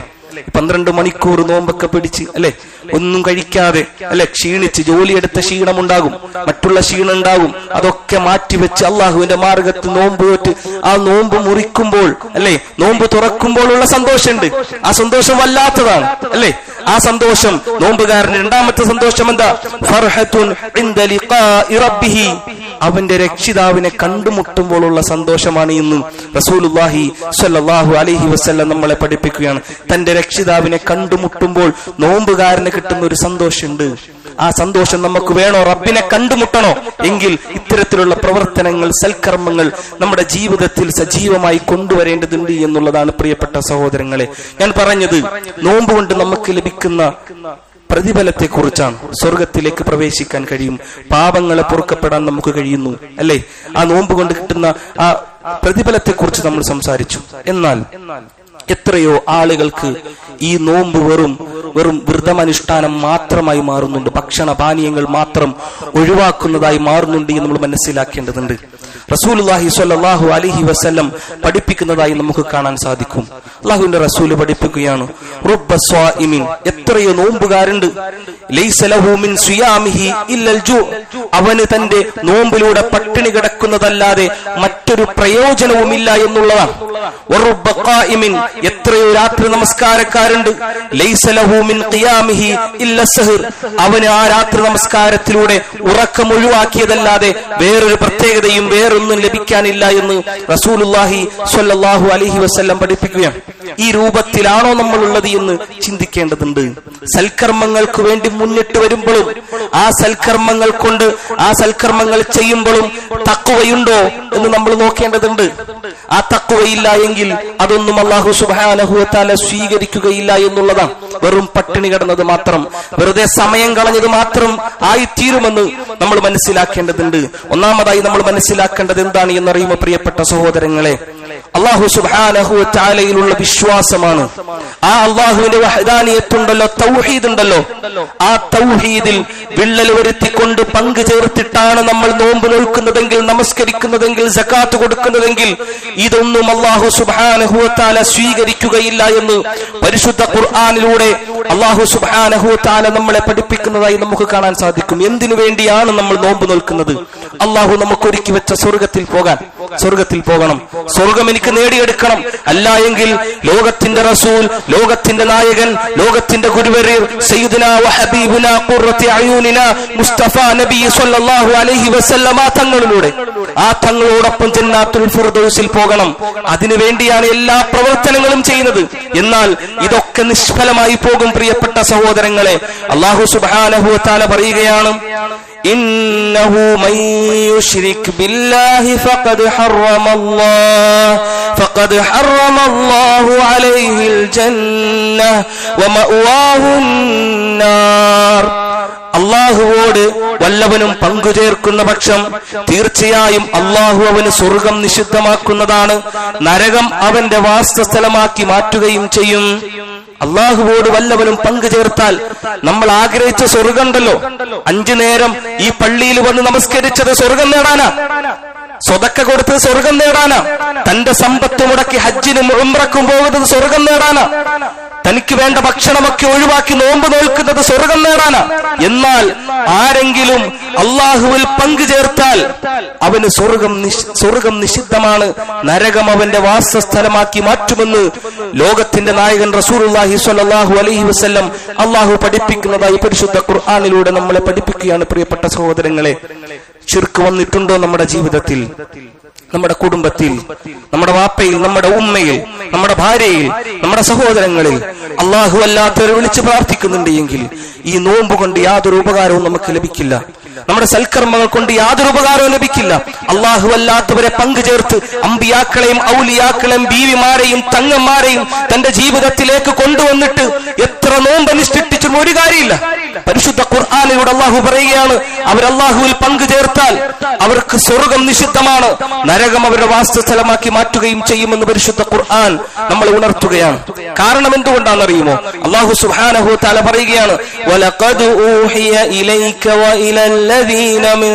12 മണിക്കൂർ നോമ്പൊക്കെ പിടിച്ച്, അല്ലെ, ഒന്നും കഴിക്കാതെ, അല്ലെ, ക്ഷീണിച്ച്, ജോലിയെടുത്ത ക്ഷീണം ഉണ്ടാകും, മറ്റുള്ള ക്ഷീണം ഉണ്ടാകും. അതൊക്കെ മാറ്റിവെച്ച് അള്ളാഹുവിന്റെ മാർഗത്ത് നോമ്പ് വെച്ച് ആ നോമ്പ് മുറിക്കുമ്പോൾ, അല്ലെ, നോമ്പ് തുറക്കുമ്പോഴുള്ള സന്തോഷമുണ്ട്. ആ സന്തോഷം വല്ലാത്തതാണ്, അല്ലെ? ആ സന്തോഷം നോമ്പുകാരന്. രണ്ടാമത്തെ സന്തോഷം എന്താ? ഫർഹത്തുൻ ഇൻദ ലിഖാഇ റബ്ബിഹി. അവന്റെ രക്ഷിതാവിനെ കണ്ടുമുട്ടുമ്പോഴുള്ള സന്തോഷമാണ് എന്ന് റസൂലുള്ളാഹി സ്വല്ലല്ലാഹു അലൈഹി വസല്ലം നമ്മളെ പഠിപ്പിക്കുകയാണ്. തന്റെ രക്ഷിതാവിനെ കണ്ടുമുട്ടുമ്പോൾ നോമ്പുകാരന് കിട്ടുന്ന ഒരു സന്തോഷമുണ്ട്. ആ സന്തോഷം നമുക്ക് വേണോ? റബ്ബിനെ കണ്ടുമുട്ടണോ? എങ്കിൽ ഇത്തരത്തിലുള്ള പ്രവർത്തനങ്ങൾ, സൽക്കർമ്മങ്ങൾ നമ്മുടെ ജീവിതത്തിൽ സജീവമായി കൊണ്ടുവരേണ്ടതുണ്ട് എന്നുള്ളതാണ് പ്രിയപ്പെട്ട സഹോദരങ്ങളെ. ഞാൻ പറഞ്ഞത് നോമ്പ് കൊണ്ട് നമുക്ക് ലഭിക്കുന്ന പ്രതിഫലത്തെ കുറിച്ചാണ്. സ്വർഗത്തിലേക്ക് പ്രവേശിക്കാൻ കഴിയും, പാപങ്ങളെ പൊറുക്കപ്പെടാൻ നമുക്ക് കഴിയുന്നു, അല്ലെ? ആ നോമ്പ് കൊണ്ട് കിട്ടുന്ന ആ പ്രതിഫലത്തെ കുറിച്ച് നമ്മൾ സംസാരിച്ചു. എന്നാൽ എത്രയോ ആളുകൾക്ക് ഈ നോമ്പ് വെറും വ്രതമനുഷ്ഠാനം മാത്രമായി മാറുന്നുണ്ട്. ഭക്ഷണ പാനീയങ്ങൾ മാത്രം ഒഴിവാക്കുന്നതായി മാറുന്നുണ്ട് എന്ന് നമ്മൾ മനസ്സിലാക്കേണ്ടതുണ്ട്. റസൂലുള്ളാഹി സ്വല്ലല്ലാഹു അലൈഹി വസല്ലം പഠിപ്പിക്കുന്നതായി നമുക്ക് കാണാൻ സാധിക്കും. അല്ലാഹുവിന്റെ റസൂൽ പഠിപ്പിക്കുകയാണ്, റുബ്ബ സ്വാഇമിൻ. എത്രയോ നോമ്പുകാരുണ്ട്, ലൈസ ലഹു മിൻ സിയാമിഹി ഇല്ലൽ ജൂ. അവന് തന്റെ നോമ്പിലൂടെ പട്ടിണി കിടക്കുന്നതല്ലാതെ മറ്റൊരു പ്രയോജനവുമില്ല എന്നുള്ളതാണ്. വറുബ്ബ ഖായിമിൻ. എത്രയോ രാത്രി നമസ്കാരക്കാരുണ്ട്, ലൈസ ലഹു മിൻ ഖിയാമിഹി ഇല്ല സഹർ. അവന് ആ രാത്രി നമസ്കാരത്തിലൂടെ ഉറക്കം ഒഴിവാക്കിയതല്ലാതെ വേറൊരു പ്രത്യേകതയും വേറൊന്നും ലഭിക്കാനില്ല എന്ന് റസൂലുള്ളാഹി സ്വല്ലല്ലാഹു അലൈഹി വസല്ലം പഠിപ്പിക്കുകയാണ്. ഈ രൂപത്തിലാണോ നമ്മൾ ഉള്ളത് എന്ന് ചിന്തിക്കേണ്ടതുണ്ട്. സൽക്കർമ്മങ്ങൾക്ക് വേണ്ടി മുന്നിട്ട് വരുമ്പോഴും ആ സൽക്കർമ്മങ്ങൾ കൊണ്ട്, ആ സൽക്കർമ്മങ്ങൾ ചെയ്യുമ്പോഴും തഖ്വയുണ്ടോ എന്ന് നമ്മൾ നോക്കേണ്ടതുണ്ട്. ആ തഖ്വയില്ല എങ്കിൽ അതൊന്നും അല്ലാഹു സുബ്ഹാനഹു വ തആല സ്വീകരിക്കുകയില്ല എന്നുള്ളതാണ്. വെറും പട്ടിണി കിടന്നത് മാത്രം, വെറുതെ സമയം കളഞ്ഞത് മാത്രം ആയി തീരുമെന്ന് നമ്മൾ മനസ്സിലാക്കേണ്ടതുണ്ട്. ഒന്നാമതായി നമ്മൾ മനസ്സിലാക്കേണ്ടത് എന്താണ് എന്നറിയുമോ പ്രിയപ്പെട്ട സഹോദരങ്ങളെ? അല്ലാഹു സുബ്ഹാനഹു വ തആലയിലുള്ള വിശ്വാസമാണ്. ആ അല്ലാഹുവിന്റെ വഹദാനിയത്തുണ്ടല്ലോ, തൗഹീദ് ഉണ്ടല്ലോ, ആ തൗഹീദിൽ വിള്ളൽ വരുത്തിക്കൊണ്ട് പങ്കു ചേർത്തിട്ടാണ് നമ്മൾ നോമ്പ് നോൽക്കുന്നതെങ്കിൽ, നമസ്കരിക്കുന്നതെങ്കിൽ, സകാത്ത് കൊടുക്കുന്നതെങ്കിൽ ഇതൊന്നും അല്ലാഹു സുബ്ഹാനഹു വ തആല സ്വീകരിക്കുകയില്ല എന്ന് പരിശുദ്ധ ഖുർആനിലൂടെ അല്ലാഹു സുബ്ഹാനഹു വ തആല നമ്മളെ പഠിപ്പിക്കുന്നതായി നമുക്ക് കാണാൻ സാധിക്കും. എന്തിനു വേണ്ടിയാണ് നമ്മൾ നോമ്പ് നോൽക്കുന്നത്? അല്ലാഹു നമുക്ക് ഒരുക്കി വെച്ച സ്വർഗത്തിൽ പോകണം. സ്വർഗം ഒറ്റയ്ക്ക് നേടിയെടുക്കണം. അല്ല എങ്കിൽ ലോകത്തിന്റെ റസൂൽ, ലോകത്തിന്റെ നായകൻ, ലോകത്തിന്റെ ഗുരുവര്യർ സയ്യിദുനാ വ ഹബീബുനാ ഖുർറത്തു അയൂനിനാ മുസ്തഫ നബി സ്വല്ലല്ലാഹു അലൈഹി വസല്ലമ തങ്ങളിലൂടെ ആ തങ്ങളോടൊപ്പം ജന്നാത്തുൽ ഫിർദൗസിൽ പോകണം. അതിനുവേണ്ടിയാണ് എല്ലാ പ്രവർത്തനങ്ങളും ചെയ്യുന്നത്. എന്നാൽ ഇതൊക്കെ നിഷ്ഫലമായി പോകും പ്രിയപ്പെട്ട സഹോദരങ്ങളെ. അല്ലാഹു സുബ്ഹാനഹു വ തആല പറയുകയാണ്, ഇന്നഹു മൻ യുശ്രിക് ബില്ലാഹി ഫഖദ് ഹറമല്ലാഹു അലൈഹിൽ ജന്നഹ വമഅവാഹുൻ നാർ. അള്ളാഹുവോട് വല്ലവനും പങ്കുചേർക്കുന്ന പക്ഷം തീർച്ചയായും അള്ളാഹു അവന് സ്വർഗം നിഷിദ്ധമാക്കുന്നതാണ്, നരകം അവന്റെ വാസസ്ഥലമാക്കി മാറ്റുകയും ചെയ്യും. അള്ളാഹുവോട് വല്ലവനും പങ്കു ചേർത്താൽ നമ്മൾ ആഗ്രഹിച്ച സ്വർഗം ഉണ്ടല്ലോ, 5 നേരം ഈ പള്ളിയിൽ വന്ന് നമസ്കരിച്ചത് സ്വർഗം നേടാനാ, സ്വതക്ക കൊടുത്തത് സ്വർഗം നേടാനാ, തന്റെ സമ്പത്ത് മുടക്കി ഹജ്ജിനും ഉംറക്കും പോകുന്നത് സ്വർഗം നേടാനാ, തനിക്ക് വേണ്ട ഭക്ഷണമൊക്കെ ഒഴിവാക്കി നോമ്പ് നോൽക്കുന്നത് സ്വർഗം നേടാനാ. എന്നാൽ ആരെങ്കിലും അള്ളാഹുവിൽ പങ്കു ചേർത്താൽ അവന് സ്വർഗം നിഷിദ്ധമാണ്, നരകം അവന്റെ വാസസ്ഥലമാക്കി മാറ്റുമെന്ന് ലോകത്തിന്റെ നായകൻ റസൂലുള്ളാഹി സ്വല്ലല്ലാഹു അലൈഹി വസല്ലം അള്ളാഹു പഠിപ്പിക്കുന്നതായി പരിശുദ്ധ ഖുർആനിലൂടെ നമ്മളെ പഠിപ്പിക്കുകയാണ്. പ്രിയപ്പെട്ട സഹോദരങ്ങളെ, ശിർക്ക് വന്നിട്ടുണ്ടോ നമ്മുടെ ജീവിതത്തിൽ, നമ്മുടെ കുടുംബത്തിൽ, നമ്മുടെ വാപ്പയിൽ, നമ്മുടെ ഉമ്മയിൽ, നമ്മുടെ ഭാര്യയിൽ, നമ്മുടെ സഹോദരങ്ങളിൽ അള്ളാഹു അല്ലാത്തവരെ വിളിച്ച് പ്രാർത്ഥിക്കുന്നുണ്ട് എങ്കിൽ ഈ നോമ്പ് കൊണ്ട് യാതൊരു ഉപകാരവും നമുക്ക് ലഭിക്കില്ല, നമ്മുടെ സൽക്കർമ്മങ്ങൾ കൊണ്ട് യാതൊരു ഉപകാരവും ലഭിക്കില്ല. അള്ളാഹു അല്ലാത്തവരെ പങ്കു ചേർത്ത് അമ്പിയാക്കളെയും ഔലിയാക്കളെയും ബീവിമാരെയും തങ്ങന്മാരെയും തന്റെ ജീവിതത്തിലേക്ക് കൊണ്ടുവന്നിട്ട് എത്ര നോമ്പ് അനുഷ്ഠിച്ചിട്ടും ഒരു കാര്യമില്ല. പരിശുദ്ധ ഖുർആനിലൂടെ അള്ളാഹു പറയുകയാണ്, അവർ അള്ളാഹുവിൽ പങ്കു ചേർത്താൽ അവർക്ക് സ്വർഗം നിഷിദ്ധമാണ്, നരകം അവരുടെ വാസസ്ഥലമാക്കി മാറ്റുകയും ചെയ്യുമെന്ന് പരിശുദ്ധ ഖുർആൻ നമ്മളെ ഉണർത്തുകയാണ്. കാരണം എന്തുകൊണ്ടാണെന്നറിയുമോ? അള്ളാഹു സുബ്ഹാനഹു വ തആല പറയുകയാണ്, വലഖദ് ഊഹിയ ഇലൈക വഇലല്ലദീന മിൻ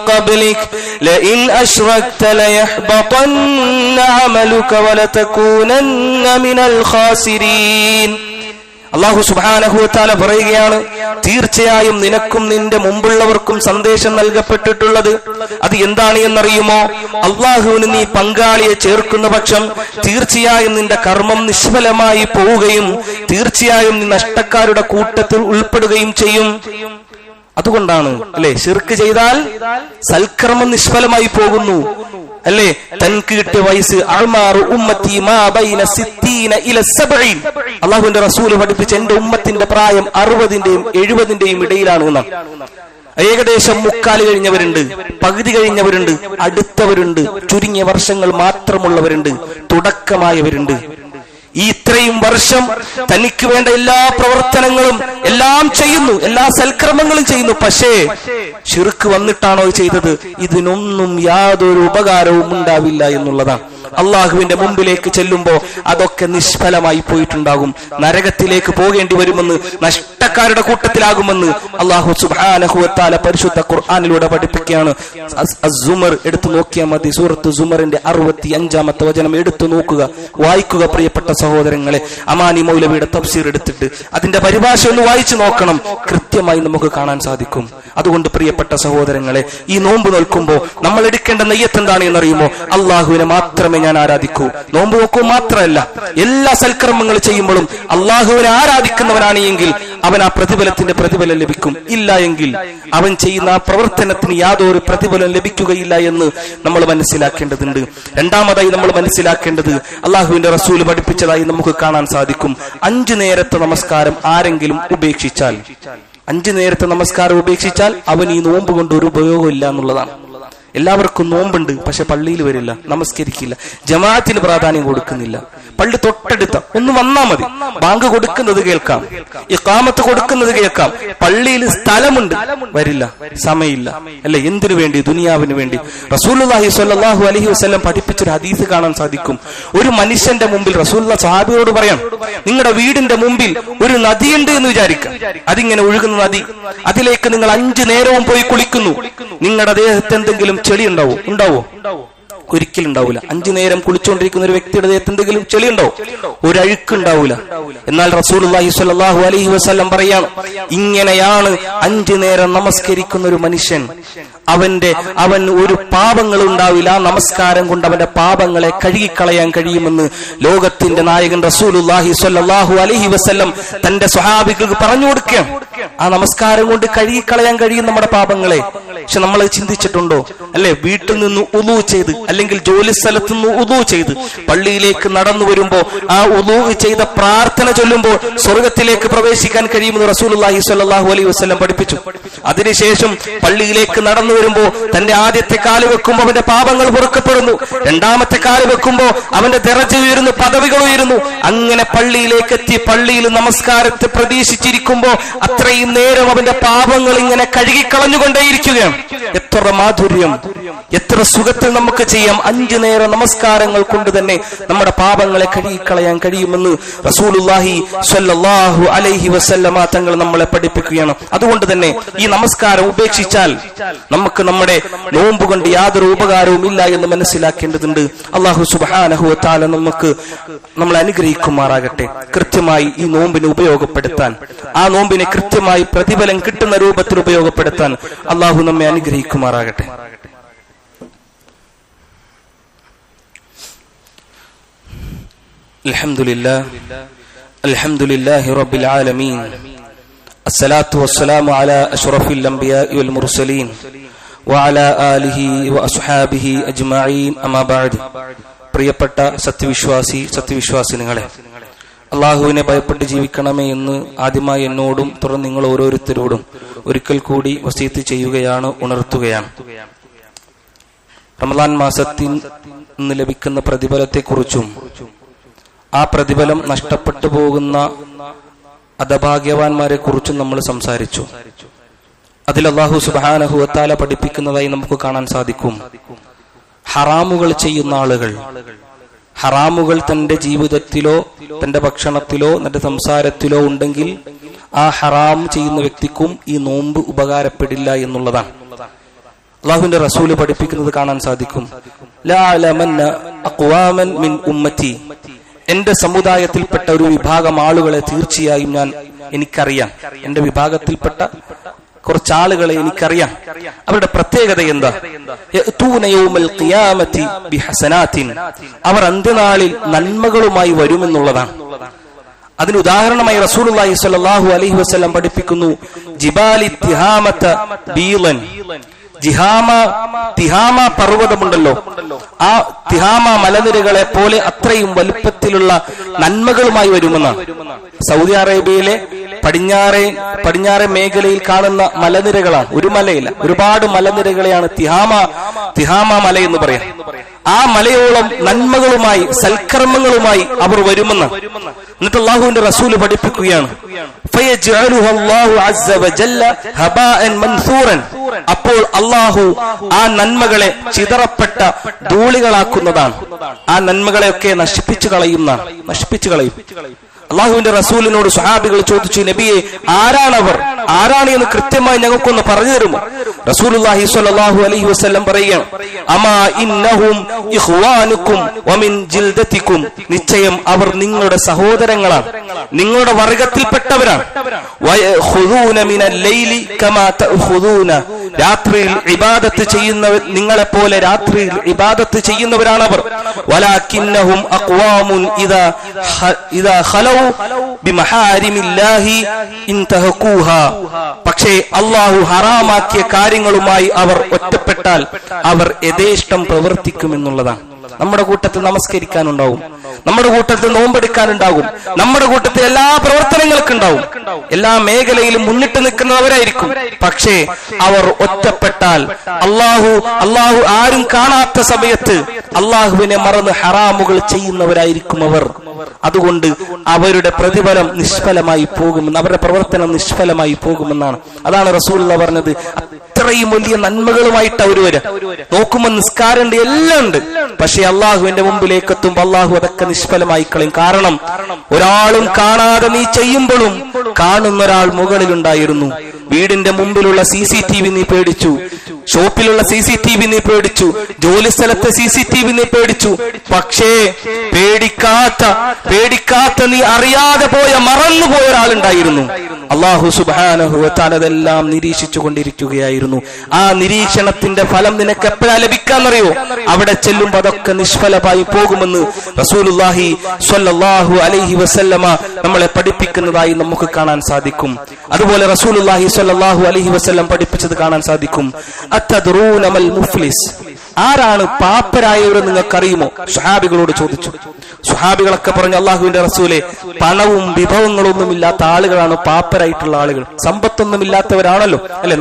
ഖബ്ലിക ലഇൻ അശ്റക്ത ലയഹ്ബതന്ന അമലുക വലതകൂനന്ന മിനൽ ഖാസിരീൻ. അല്ലാഹു സുബ്ഹാനഹു വ തആല പറയുകയാണ്, തീർച്ചയായും നിനക്കും നിന്റെ മുമ്പുള്ളവർക്കും സന്ദേശം നൽകപ്പെട്ടിട്ടുള്ളത് അത് എന്താണ് എന്നറിയുമോ? അള്ളാഹുവിന് നീ പങ്കാളിയെ ചേർക്കുന്ന പക്ഷം തീർച്ചയായും നിന്റെ കർമ്മം നിഷ്ഫലമായി പോവുകയും തീർച്ചയായും നീ നഷ്ടക്കാരുടെ കൂട്ടത്തിൽ ഉൾപ്പെടുകയും ചെയ്യും. അതുകൊണ്ടാണ് അല്ലെ, ശിർക്ക് ചെയ്താൽ സൽക്കർമ്മം നിഷ്ഫലമായി പോകുന്നു അല്ലേ. തനിക്ക് കിട്ടിയ വയസ്സ് അള്ളാഹുവിന്റെ റസൂല് പഠിപ്പിച്ച എന്റെ ഉമ്മത്തിന്റെ പ്രായം 60-ന്റെയും 70-ന്റെയും ഇടയിലാണ് എന്നാണ്. ഏകദേശം 3/4 കഴിഞ്ഞവരുണ്ട്, പകുതി കഴിഞ്ഞവരുണ്ട്, അടുത്തവരുണ്ട്, ചുരുങ്ങിയ വർഷങ്ങൾ മാത്രമുള്ളവരുണ്ട്, തുടക്കമായവരുണ്ട്. ഈ ഇത്രയും വർഷം തനിക്ക് വേണ്ട എല്ലാ പ്രവർത്തനങ്ങളും എല്ലാം ചെയ്യുന്നു, എല്ലാ സൽക്കർമ്മങ്ങളും ചെയ്യുന്നു. പക്ഷേ ശിർക്ക് വന്നിട്ടാണോ ചെയ്തത്? ഇതിനൊന്നും യാതൊരു ഉപകാരവും ഉണ്ടാവില്ല എന്നുള്ളതാണ്. അള്ളാഹുവിന്റെ മുമ്പിലേക്ക് ചെല്ലുമ്പോ അതൊക്കെ നിഷ്ഫലമായി പോയിട്ടുണ്ടാകും, നരകത്തിലേക്ക് പോകേണ്ടി വരുമെന്ന്, നഷ്ടക്കാരുടെ കൂട്ടത്തിലാകുമെന്ന് അള്ളാഹു സുബ്ഹാനഹു വ തആല പരിശുദ്ധ ഖുർആനിലൂടെ പഠിപ്പിക്കുകയാണ്. അസ്-സുമർ എടുത്തു നോക്കിയാൽ മതി, സൂറത്ത് സുമറിന്റെ 65-ാമത്തെ വചനം എടുത്തു നോക്കുക, വായിക്കുക പ്രിയപ്പെട്ട സഹോദരങ്ങളെ. അമാനി മൗലവിയുടെ തഫ്സീർ എടുത്തിട്ട് അതിന്റെ പരിഭാഷ ഒന്ന് വായിച്ചു നോക്കണം, കൃത്യമായി നമുക്ക് കാണാൻ സാധിക്കും. അതുകൊണ്ട് പ്രിയപ്പെട്ട സഹോദരങ്ങളെ, ഈ നോമ്പ് നോൽക്കുമ്പോൾ നമ്മൾ എടുക്കേണ്ട നെയ്യത്ത് എന്താണ് എന്നറിയുമോ? അള്ളാഹുവിനെ മാത്രമേ ഞാൻ ആരാധിക്കൂ. നോമ്പ് നോക്കൂ മാത്രമല്ല, എല്ലാ സൽക്കർമ്മങ്ങൾ ചെയ്യുമ്പോഴും അള്ളാഹുവിനെ ആരാധിക്കുന്നവനാണ് എങ്കിൽ അവൻ ആ പ്രതിഫലത്തിന്റെ പ്രതിഫലം ലഭിക്കും. ഇല്ല എങ്കിൽ അവൻ ചെയ്യുന്ന ആ പ്രവർത്തനത്തിന് യാതൊരു പ്രതിഫലം ലഭിക്കുകയില്ല എന്ന് നമ്മൾ മനസ്സിലാക്കേണ്ടതുണ്ട്. രണ്ടാമതായി നമ്മൾ മനസ്സിലാക്കേണ്ടത്, അള്ളാഹുവിന്റെ റസൂല് പഠിപ്പിച്ചതായി നമുക്ക് കാണാൻ സാധിക്കും, 5 നേരത്തെ നമസ്കാരം ആരെങ്കിലും ഉപേക്ഷിച്ചാൽ, 5 നേരത്തെ നമസ്കാരം ഉപേക്ഷിച്ചാൽ അവൻ ഈ നോമ്പ് കൊണ്ട് ഒരു ഉപയോഗമില്ല എന്നുള്ളതാണ്. എല്ലാവർക്കും നോമ്പുണ്ട്, പക്ഷെ പള്ളിയിൽ വരില്ല, നമസ്കരിക്കില്ല, ജമാഅത്തിന് പ്രാധാന്യം കൊടുക്കുന്നില്ല. പള്ളി തൊട്ടടുത്ത ഒന്ന് വന്നാ മതി, ബാങ്ക് കൊടുക്കുന്നത് കേൾക്കാം, ഇഖാമത്ത് കൊടുക്കുന്നത് കേൾക്കാം, പള്ളിയിൽ സ്ഥലമുണ്ട്, വരില്ല, സമയമില്ല അല്ലെ. എന്തിനു വേണ്ടി? ദുനിയാവിന് വേണ്ടി. റസൂലുള്ളാഹി സ്വല്ലല്ലാഹു അലൈഹി വസല്ലം പഠിപ്പിച്ചൊരു ഹദീസ് കാണാൻ സാധിക്കും. ഒരു മനുഷ്യന്റെ മുമ്പിൽ റസൂലുള്ളാഹി സ്വഹാബിയോട് പറയാം, നിങ്ങളുടെ വീടിന്റെ മുമ്പിൽ ഒരു നദിയുണ്ട് എന്ന് വിചാരിക്കാം, അതിങ്ങനെ ഒഴുകുന്ന നദി, അതിലേക്ക് നിങ്ങൾ 5 നേരവും പോയി കുളിക്കുന്നു, നിങ്ങളുടെ ദേഹത്ത് എന്തെങ്കിലും ചെളി ഉണ്ടാവോ? ഒരിക്കലും ഉണ്ടാവില്ല. 5 നേരം കുളിച്ചുകൊണ്ടിരിക്കുന്ന ഒരു വ്യക്തിയുടെ ദേഹത്ത് എന്തെങ്കിലും ചെളിയുണ്ടോ? ഒരു അഴുക്കുണ്ടാവില്ല. എന്നാൽ റസൂലുള്ളാഹി സ്വല്ലല്ലാഹു അലൈഹി വസല്ലം പറയാണ്, ഇങ്ങനെയാണ് 5 നേരം നമസ്കരിക്കുന്ന ഒരു മനുഷ്യൻ, അവൻ ഒരു പാപങ്ങളും ഉണ്ടാവില്ല. നമസ്കാരം കൊണ്ട് അവന്റെ പാപങ്ങളെ കഴുകിക്കളയാൻ കഴിയുമെന്ന് ലോകത്തിന്റെ നായകൻ റസൂലുള്ളാഹി സ്വല്ലല്ലാഹു അലൈഹി വസല്ലം തന്റെ സ്വഹാബികൾക്ക് പറഞ്ഞു കൊടുക്കുകയാണ്. ആ നമസ്കാരം കൊണ്ട് കഴുകിക്കളയാൻ കഴിയും നമ്മുടെ പാപങ്ങളെ. പക്ഷെ നമ്മൾ ചിന്തിച്ചിട്ടുണ്ടോ? അല്ലെ, വീട്ടിൽ നിന്ന് ഉളൂ ചെയ്ത് അല്ലെങ്കിൽ ജോലി സ്ഥലത്ത് നിന്ന് ഉളൂ ചെയ്ത് പള്ളിയിലേക്ക് നടന്നു വരുമ്പോ ആ ഉളൂ ചെയ്ത പ്രാർത്ഥന ചൊല്ലുമ്പോൾ സ്വർഗത്തിലേക്ക് പ്രവേശിക്കാൻ കഴിയുമെന്ന് റസൂലുള്ളാഹി സ്വല്ലല്ലാഹു അലൈഹി വസല്ലം പഠിപ്പിച്ചു. അതിനുശേഷം പള്ളിയിലേക്ക് നടന്നു വരുമ്പോ തന്റെ ആദ്യത്തെ കാല് വെക്കുമ്പോൾ അവന്റെ പാപങ്ങൾ പൊറുക്കപ്പെടുന്നു, രണ്ടാമത്തെ കാല് വെക്കുമ്പോ അവന്റെ ദറജ ഉയരുന്നു, പദവികൾ ഉയരുന്നു. അങ്ങനെ പള്ളിയിലേക്ക് എത്തി പള്ളിയിൽ നമസ്കാരത്തെ പ്രതീക്ഷിച്ചിരിക്കുമ്പോ അത്രയും നേരം അവന്റെ പാപങ്ങൾ ഇങ്ങനെ കഴുകിക്കളഞ്ഞുകൊണ്ടേയിരിക്കുകയാണ്. എത്ര മാധുര്യം, എത്ര സുഖത്തിൽ നമുക്ക് ചെയ്യാം. 5 നേരം നമസ്കാരങ്ങൾ കൊണ്ട് തന്നെ നമ്മുടെ പാപങ്ങളെ കഴുകിക്കളയാൻ കഴിയുമെന്ന് റസൂലുള്ളാഹി സ്വല്ലല്ലാഹു അലൈഹി വസല്ലമ തങ്ങൾ നമ്മളെ പഠിപ്പിക്കുകയാണ്. അതുകൊണ്ട് തന്നെ ഈ നമസ്കാരം ഉപേക്ഷിച്ചാൽ നമുക്ക് നമ്മുടെ നോമ്പ് കൊണ്ട് യാതൊരു ഉപകാരവും ഇല്ല എന്ന് മനസ്സിലാക്കേണ്ടതുണ്ട്. അല്ലാഹു സുബ്ഹാനഹു വ തആല നമ്മളെ അനുഗ്രഹിക്കുമാറാകട്ടെ. കൃത്യമായി ഈ നോമ്പിനെ ഉപയോഗപ്പെടുത്താൻ, ആ നോമ്പിനെ കൃത്യമായി പ്രതിഫലം കിട്ടുന്ന രൂപത്തിൽ ഉപയോഗപ്പെടുത്താൻ അല്ലാഹു നമ്മെ അനുഗ്രഹിക്കുമാറാകട്ടെ. അൽഹംദുലില്ലാഹി റബ്ബിൽ ആലമീൻ. അസ്സലാത്തു വസ്സലാമു അലാ അഷ്റഫിൽ അംബിയാഇ വൽ മുർസലീൻ വഅലാ ആലിഹി വഅസ്ഹാബിഹി അജ്മഈൻ. അമ്മാ ബഅദ്. പ്രിയപ്പെട്ട സത്യവിശ്വാസിനികളെ, അള്ളാഹുവിനെ ഭയപ്പെട്ട് ജീവിക്കണമേ എന്ന് ആദ്യമായി എന്നോടും തുടർന്ന് നിങ്ങൾ ഓരോരുത്തരോടും ഒരിക്കൽ കൂടി വസീയത്ത് ചെയ്യുകയാണ്, ഉണർത്തുകയാണ്. റമദാൻ മാസത്തിൽ നിന്ന് ലഭിക്കുന്ന പ്രതിഫലത്തെക്കുറിച്ചും ആ പ്രതിഫലം നഷ്ടപ്പെട്ടു പോകുന്ന അധഭാഗ്യവാന്മാരെ കുറിച്ചും നമ്മൾ സംസാരിച്ചു. അതിൽ അല്ലാഹു സുബ്ഹാനഹു വ തആല പഠിപ്പിക്കുന്നതായി നമുക്ക് കാണാൻ സാധിക്കും, ഹറാമുകൾ ചെയ്യുന്ന ആളുകൾ, ഹറാമുകൾ തന്റെ ജീവിതത്തിലോ തന്റെ ഭക്ഷണത്തിലോ തന്റെ സംസാരത്തിലോ ഉണ്ടെങ്കിൽ ആ ഹറാം ചെയ്യുന്ന വ്യക്തിക്കും ഈ നോമ്പ് ഉപകാരപ്പെടില്ല എന്നുള്ളതാണ്. അല്ലാഹുവിന്റെ റസൂല് പഠിപ്പിക്കുന്നത് കാണാൻ സാധിക്കും, ലാ അലമന്ന അഖ്വാമൻ മിൻ ഉമ്മത്തി, എന്റെ സമുദായത്തിൽപ്പെട്ട ഒരു വിഭാഗം ആളുകളെ തീർച്ചയായും എനിക്കറിയാം. എന്റെ വിഭാഗത്തിൽപ്പെട്ട കുറച്ചാളുകളെ എനിക്കറിയാം. അവരുടെ പ്രത്യേകത എന്താ? അവർ അന്ത്യനാളിൽ നന്മകളുമായി വരുമെന്നുള്ളതാണ്. അതിന് ഉദാഹരണമായി റസൂലുള്ളാഹി സ്വല്ലല്ലാഹു അലൈഹി വസല്ലം പഠിപ്പിക്കുന്നു, ജിബാലി തിഹാമത ബീലൻ, തിഹാമ പർവ്വതമുണ്ടല്ലോ, ആ തിഹാമ മലനിരകളെ പോലെ അത്രയും വലുപ്പത്തിലുള്ള നന്മകളുമായി വരുമെന്നാണ്. സൗദി അറേബ്യയിലെ പടിഞ്ഞാറേ മേഖലയിൽ കാണുന്ന മലനിരകളാണ്, ഒരു മലയില്ല, ഒരുപാട് മലനിരകളെയാണ് തിഹാമ മല എന്ന് പറയാം. ആ മലയോളം നന്മകളുമായി സൽക്കർമ്മങ്ങളുമായി അവർ വരുമെന്ന് എന്നിട്ട് അല്ലാഹുവിന്റെ റസൂല് പഠിപ്പിക്കുകയാണ്, അപ്പോൾ അല്ലാഹു ആ നന്മകളെ ചിതറപ്പെട്ട ധൂളികളാക്കുന്നതാണ്. ആ നന്മകളെയൊക്കെ നശിപ്പിച്ചു കളയും. അള്ളാഹുവിന്റെ റസൂലിനോട് സ്വഹാബികൾ ചോദിച്ചു, നബിയെ, ആരാണവർ, ആരാണ് എന്ന് കൃത്യമായി ഞങ്ങൾക്കൊന്ന് പറഞ്ഞു തരുമോ? റസൂലുള്ളാഹി സ്വല്ലല്ലാഹു അലൈഹി വസല്ലം പറയുകയാണ്, അമാ ഇന്നഹും ഇഖ്വാനുക്കും വമിൻ ജിൽദതിക്കും, നിശ്ചയം അവർ നിങ്ങളുടെ സഹോദരങ്ങളാണ്, നിങ്ങളുടെ വർഗത്തിൽപ്പെട്ടവരാണ്. വയഖുദൂന മിനൽ ലൈലി കമാ തഅഖുദൂന, രാത്രിയിൽ ഇബാദത്ത് ചെയ്യുന്നവർ നിങ്ങളെ പോലെ രാത്രിയിൽ ഇബാദത്ത് ചെയ്യുന്നവരാണവർ. വലാകിന്നഹും അഖ്വാമുൻ ഇദാ ഖലൗ ബിമഹാരിമില്ലാഹി ഇൻതഹഖൂഹാ, പക്ഷേ അല്ലാഹു ഹറാമാക്കിയ കാര്യങ്ങളുമായി അവർ ഒറ്റപ്പെട്ടാൽ അവർ യഥേഷ്ടം പ്രവർത്തിക്കുമെന്നുള്ളതാണ്. നമ്മുടെ കൂട്ടത്തിൽ നമസ്കരിക്കാനുണ്ടാവും, നമ്മുടെ കൂട്ടത്തിൽ നോമ്പെടുക്കാനുണ്ടാകും, നമ്മുടെ കൂട്ടത്തിൽ എല്ലാ പ്രവർത്തനങ്ങൾക്കും ഉണ്ടാവും, എല്ലാ മേഖലയിലും മുന്നിട്ട് നിൽക്കുന്നവരായിരിക്കും. പക്ഷേ അവർ ഒറ്റപ്പെട്ടാൽ അള്ളാഹു ആരും കാണാത്ത സമയത്ത് അള്ളാഹുവിനെ മറന്ന് ഹറാമുകൾ ചെയ്യുന്നവരായിരിക്കും അവർ. അതുകൊണ്ട് അവരുടെ പ്രതിഫലം നിഷ്ഫലമായി പോകുമെന്ന്, അവരുടെ പ്രവർത്തനം നിഷ്ഫലമായി പോകുമെന്നാണ്. അതാണ് റസൂലുള്ളാഹി പറഞ്ഞത്. അത്രയും വലിയ നന്മകളുമായിട്ട് അവർ വരും. നോക്കുമ്പോൾ നിസ്കാരമുണ്ട്, എല്ലാം ഉണ്ട്, പക്ഷെ അള്ളാഹുവിന്റെ മുമ്പിലേക്ക് എത്തുമ്പോൾ അള്ളാഹു അതൊക്കെ നിഷ്ഫലമായി കളയും. കാരണം ഒരാളും കാണാതെ നീ ചെയ്യുമ്പോഴും കാണുന്ന ഒരാൾ മുകളിലുണ്ടായിരുന്നു. വീടിന്റെ മുമ്പിലുള്ള CCTV നീ പേടിച്ചു, ഷോപ്പിലുള്ള CCTV നീ പേടിച്ചു, ജോലി സ്ഥലത്തെ CCTV നീ പേടിച്ചു. പക്ഷേ പേടിക്കാത്ത നീ അറിയാതെ മറന്നുപോയ ഒരാളുണ്ടായിരുന്നു. അല്ലാഹു സുബ്ഹാനഹു വ തആല അതെല്ലാം നിരീക്ഷിച്ചു കൊണ്ടിരിക്കുകയായിരുന്നു. ആ നിരീക്ഷണത്തിന്റെ ഫലം നിനക്ക് എപ്പോഴാ ലഭിക്കാന്നറിയോ? അവിടെ ചെല്ലുമ്പോൾ അതൊക്കെ നിഷ്ഫലമായി പോകുമെന്ന് റസൂലുള്ളാഹി സ്വല്ലല്ലാഹു അലൈഹി വസല്ലമ നമ്മളെ പഠിപ്പിക്കുന്നതായി നമുക്ക് കാണാൻ സാധിക്കും. അതുപോലെ റസൂലുള്ളാഹി സ്വല്ലല്ലാഹു അലൈഹി വസല്ലം പഠിപ്പിച്ചത് കാണാൻ സാധിക്കും. അത്തദ്റൂന മൽ മുഫ്ലിസ്, ആരാണ് പാപ്പരായവർ നിങ്ങൾക്കറിയുമോ? സ്വഹാബികളോട് ചോദിച്ചു. സ്വഹാബികളൊക്കെ പറഞ്ഞു, അള്ളാഹുവിന്റെ റസൂലെ, പണവും വിഭവങ്ങളൊന്നും ഇല്ലാത്ത ആളുകളാണ് പാപ്പരായിട്ടുള്ള ആളുകൾ. സമ്പത്തൊന്നും ഇല്ലാത്തവരാണല്ലോ അല്ലെ?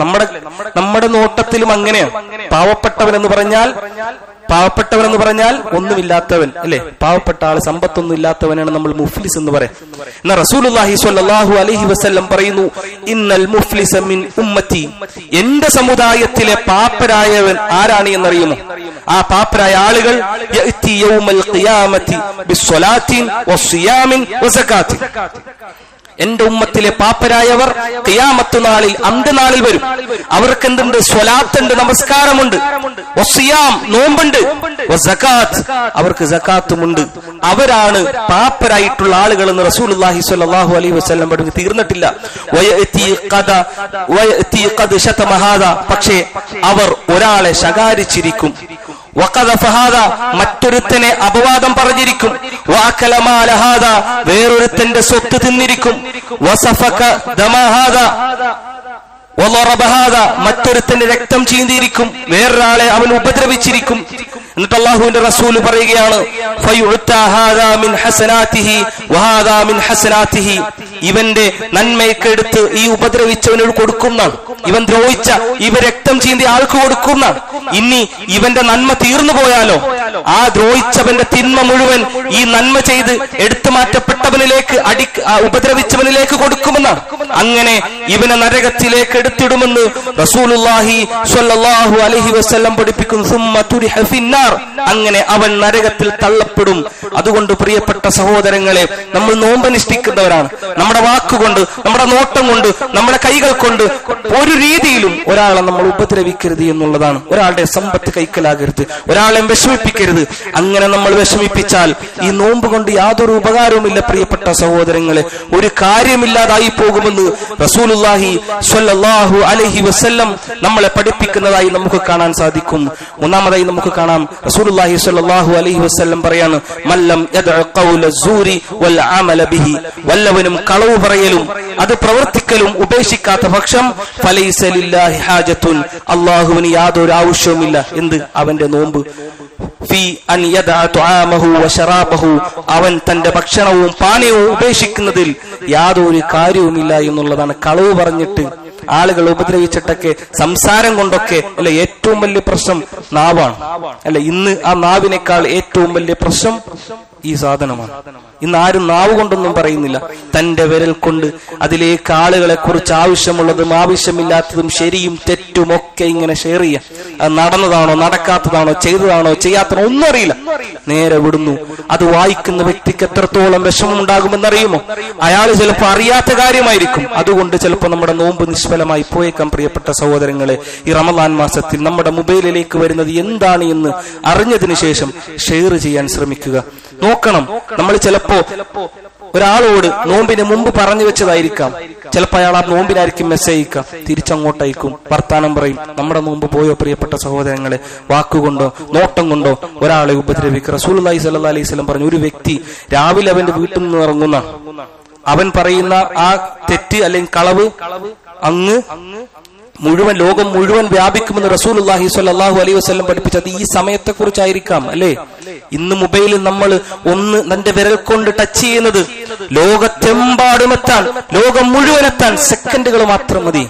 നമ്മുടെ നോട്ടത്തിലും അങ്ങനെയാണ്. പാവപ്പെട്ടവൻ എന്ന് പറഞ്ഞാൽ ഒന്നുമില്ലാത്തവൻ അല്ലെ? പാവപ്പെട്ട ആള്, സമ്പത്തൊന്നും ഇല്ലാത്തവനാണ് നമ്മൾ മുഫ്ലിസ് എന്ന് പറയാം. എന്നാൽ റസൂലുള്ളാഹി സ്വല്ലല്ലാഹു അലൈഹി വസല്ലം പറയുന്നു, ഇന്നൽ മുഫ്ലിസ മിൻ ഉമ്മത്തി, എന്റെ സമുദായത്തിലെ പാപ്പരായവൻ ആരാണ് എന്നറിയുമോ? ആ പാപ്പരായ ആളുകൾ യഅതി യൗമൽ ഖിയാമത്തി ബിസ്സലാത്തിൻ വസ്സിയാമിൻ വസകാത്തിൻ, എന്റെ ഉമ്മത്തിലെ പാപ്പരായവർ ഖിയാമത്ത് നാളിൽ, അന്ത്യനാളിൽ വരും. അവർക്ക് എന്തുണ്ട്? സ്വലാത്തുണ്ട്, നമസ്കാരമുണ്ട്, വസിയാം, നോമ്പുണ്ട്, വസകാത്ത്, അവർക്ക് സകാത്തുമുണ്ട്. അവരാണ് പാപ്പരായിട്ടുള്ള ആളുകൾ എന്ന് റസൂലുള്ളാഹി സ്വല്ലല്ലാഹു അലൈഹി വസല്ലം പറഞ്ഞു. തീർന്നിട്ടില്ല. പക്ഷേ അവർ ഒരാളെ ശകാരിച്ചിരിക്കും, മറ്റൊരുത്തനെ അപവാദം പറഞ്ഞിരിക്കും, വേറൊരുത്തന്റെ സ്വത്ത് തിന്നിരിക്കും, മറ്റൊരുത്തന്റെ രക്തം ചീന്തിയിരിക്കും, വേറൊരാളെ അവൻ ഉപദ്രവിച്ചിരിക്കും. എന്നിട്ട് അല്ലാഹുവിന്റെ റസൂൽ പറയുകയാണ്, ഇവന്റെ നന്മയ്ക്കെടുത്ത് ഈ ഉപദ്രവിച്ചവനോട് കൊടുക്കുന്നതാണ്, ഇവൻ ദ്രോഹിച്ച, ഇവ രക്തം ചീന്തി ആൾക്ക് കൊടുക്കുന്ന. ഇനി ഇവന്റെ നന്മ തീർന്നു പോയാലോ ആ ദ്രോഹിച്ചവന്റെ തിന്മ മുഴുവൻ ഈ നന്മ ചെയ്ത് എടുത്തു മാറ്റപ്പെട്ടവനിലേക്ക്, ഉപദ്രവിച്ചവനിലേക്ക് കൊടുക്കുമെന്നാണ്. അങ്ങനെ ഇവനെ നരകത്തിലേക്ക് എടുത്തിടുമെന്ന് റസൂലുള്ളാഹി സ്വല്ലല്ലാഹു അലൈഹി വസല്ലം പഠിപ്പിക്കുന്നു. സുമ്മ തുരിഹ ഫിന്നാർ, അങ്ങനെ അവൻ നരകത്തിൽ തള്ളപ്പെടും. അതുകൊണ്ട് പ്രിയപ്പെട്ട സഹോദരങ്ങളെ, നമ്മൾ നോമ്പനുഷ്ഠിക്കുന്നവരാണ്. നമ്മുടെ വാക്കുകൊണ്ട്, നമ്മുടെ നോട്ടം കൊണ്ട്, നമ്മുടെ കൈകൾ കൊണ്ട് ഒരു രീതിയിലും ഒരാളെ നമ്മൾ ഉപദ്രവിക്കരുത് എന്നുള്ളതാണ്. ഒരാളുടെ സമ്പത്ത് കൈക്കലാകരുത്, ഒരാളെ വിഷമിപ്പിക്കരുത്. അങ്ങനെ നമ്മൾ വിഷമിപ്പിച്ചാൽ ഈ നോമ്പ് കൊണ്ട് യാതൊരു ഉപകാരവുമില്ല പ്രിയപ്പെട്ട സഹോദരങ്ങളെ, ഒരു കാര്യമില്ലാതായി പോകുമെന്ന് റസൂലുള്ളാഹി സ്വല്ലല്ലാഹു അലൈഹി വസല്ലം നമ്മളെ പഠിപ്പിക്കുന്നതായി നമുക്ക് കാണാൻ സാധിക്കും. ഒന്നാമതായി നമുക്ക് കാണാം, റസൂലുള്ളാഹി സ്വല്ലല്ലാഹു അലൈഹി വസല്ലം പറയാണ്, മല്ലം യദ്ഉ ഖൗല സൂരി വൽ അമല ബിഹി, വല്ലവനും കളവ് പറയലും അത് പ്രവർത്തിക്കലും ഉപേക്ഷിക്കാത്ത പക്ഷം ഫലൈസ ലില്ലാഹി ഹാജത്തുൻ, അല്ലാഹുവിന് യാതൊരു ആവശ്യവുമില്ല എന്ത്? അവന്റെ നോമ്പ്. ഫീ അൻ യദഅ തുആമഹു വശറാബഹു, അവൻ തന്റെ ഭക്ഷണവും പാനീയവും ഉപേക്ഷിക്കുന്നതിൽ യാതൊരു കാര്യവുമില്ല എന്നുള്ളതാണ്. കളവ് പറഞ്ഞിട്ട്, ആളുകൾ ഉപദ്രവിച്ചിട്ടൊക്കെ, സംസാരം കൊണ്ടൊക്കെ അല്ല, ഏറ്റവും വലിയ പ്രശ്നം നാവാണ് അല്ല. ഇന്ന് ആ നാവിനേക്കാൾ ഏറ്റവും വലിയ പ്രശ്നം ഈ സാധനമാണ്. ഇന്ന് ആരും നാവ് കൊണ്ടൊന്നും പറയുന്നില്ല, തന്റെ വിരൽ കൊണ്ട് അതിലേക്ക് ആളുകളെ കുറിച്ച് ആവശ്യമുള്ളതും ആവശ്യമില്ലാത്തതും ശരിയും തെറ്റും ഒക്കെ ഇങ്ങനെ ഷെയർ ചെയ്യാം. അത് നടന്നതാണോ നടക്കാത്തതാണോ ചെയ്തതാണോ ചെയ്യാത്തതാണോ ഒന്നും അറിയില്ല, നേരെ വിടുന്നു. അത് വായിക്കുന്ന വ്യക്തിക്ക് എത്രത്തോളം വിഷമം ഉണ്ടാകുമെന്നറിയുമോ? അയാൾ ചിലപ്പോൾ അറിയാത്ത കാര്യമായിരിക്കും. അതുകൊണ്ട് ചിലപ്പോൾ നമ്മുടെ നോമ്പ് നിഷ്ഫലമായി പോയേക്കാം. പ്രിയപ്പെട്ട സഹോദരങ്ങളെ, ഈ റമളാൻ മാസത്തിൽ നമ്മുടെ മൊബൈലിലേക്ക് വരുന്നത് എന്താണ് എന്ന് അറിഞ്ഞതിന് ശേഷം ഷെയർ ചെയ്യാൻ ശ്രമിക്കുക. നോക്കണം, നമ്മൾ ചിലപ്പോ ഒരാളോട് നോമ്പിന് മുമ്പ് പറഞ്ഞു വെച്ചതായിരിക്കാം, ചിലപ്പോൾ അയാൾ ആ നോമ്പിനായിരിക്കും മെസ്സേജ് അയക്കാം, തിരിച്ചങ്ങോട്ടയക്കും, വർത്താനം പറയും. നമ്മുടെ നോമ്പ് പോയോ പ്രിയപ്പെട്ട സഹോദരങ്ങളെ? വാക്കുകൊണ്ടോ നോട്ടം കൊണ്ടോ ഒരാളെ ഉപദ്രവിക്കുക. റസൂലുള്ളാഹി സ്വല്ലല്ലാഹു അലൈഹി വസല്ലം പറഞ്ഞു, ഒരു വ്യക്തി രാവിലെ അവന്റെ വീട്ടിൽ നിന്ന് ഇറങ്ങുന്ന, അവൻ പറയുന്ന ആ തെറ്റ് അല്ലെങ്കിൽ കളവ് അങ്ങ് മുഴുവൻ ലോകം മുഴുവൻ വ്യാപിക്കുമെന്ന് റസൂലുള്ളാഹി സ്വല്ലല്ലാഹു അലൈഹി വസല്ലം പഠിപ്പിച്ചത് ഈ സമയത്തെ കുറിച്ചായിരിക്കാം അല്ലേ? ഇന്ന് മൊബൈലിൽ നമ്മൾ ഒന്ന് തന്റെ വിരൽ കൊണ്ട് ടച്ച് ചെയ്യുന്നത് ലോകത്തെമ്പാടും എത്താൻ, ലോകം മുഴുവൻ എത്താൻ സെക്കൻഡുകൾ മാത്രം മതി.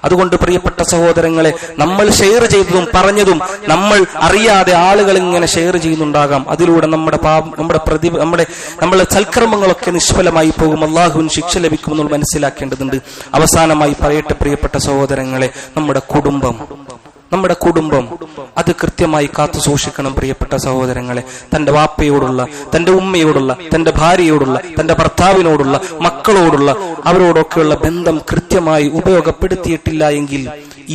അതുകൊണ്ട് പ്രിയപ്പെട്ട സഹോദരങ്ങളെ, നമ്മൾ ഷെയർ ചെയ്തതും പറഞ്ഞതും നമ്മൾ അറിയാതെ ആളുകൾ ഇങ്ങനെ ഷെയർ ചെയ്യുന്നുണ്ടാകാം. അതിലൂടെ നമ്മുടെ സൽക്കർമ്മങ്ങളൊക്കെ നിഷ്ഫലമായി പോകും, അള്ളാഹുവിന് ശിക്ഷ ലഭിക്കുമെന്നുള്ള മനസ്സിലാക്കേണ്ടതുണ്ട്. അവസാനമായി പറയട്ടെ പ്രിയപ്പെട്ട സഹോദരങ്ങളെ, നമ്മുടെ കുടുംബം നമ്മുടെ കുടുംബം അത് കൃത്യമായി കാത്തു സൂക്ഷിക്കണം പ്രിയപ്പെട്ട സഹോദരങ്ങളെ. തന്റെ വാപ്പയോടുള്ള, തന്റെ ഉമ്മയോടുള്ള, തന്റെ ഭാര്യയോടുള്ള, തന്റെ ഭർത്താവിനോടുള്ള, മക്കളോടുള്ള, അവരോടൊക്കെയുള്ള ബന്ധം കൃത്യമായി ഉപയോഗപ്പെടുത്തിയിട്ടില്ല എങ്കിൽ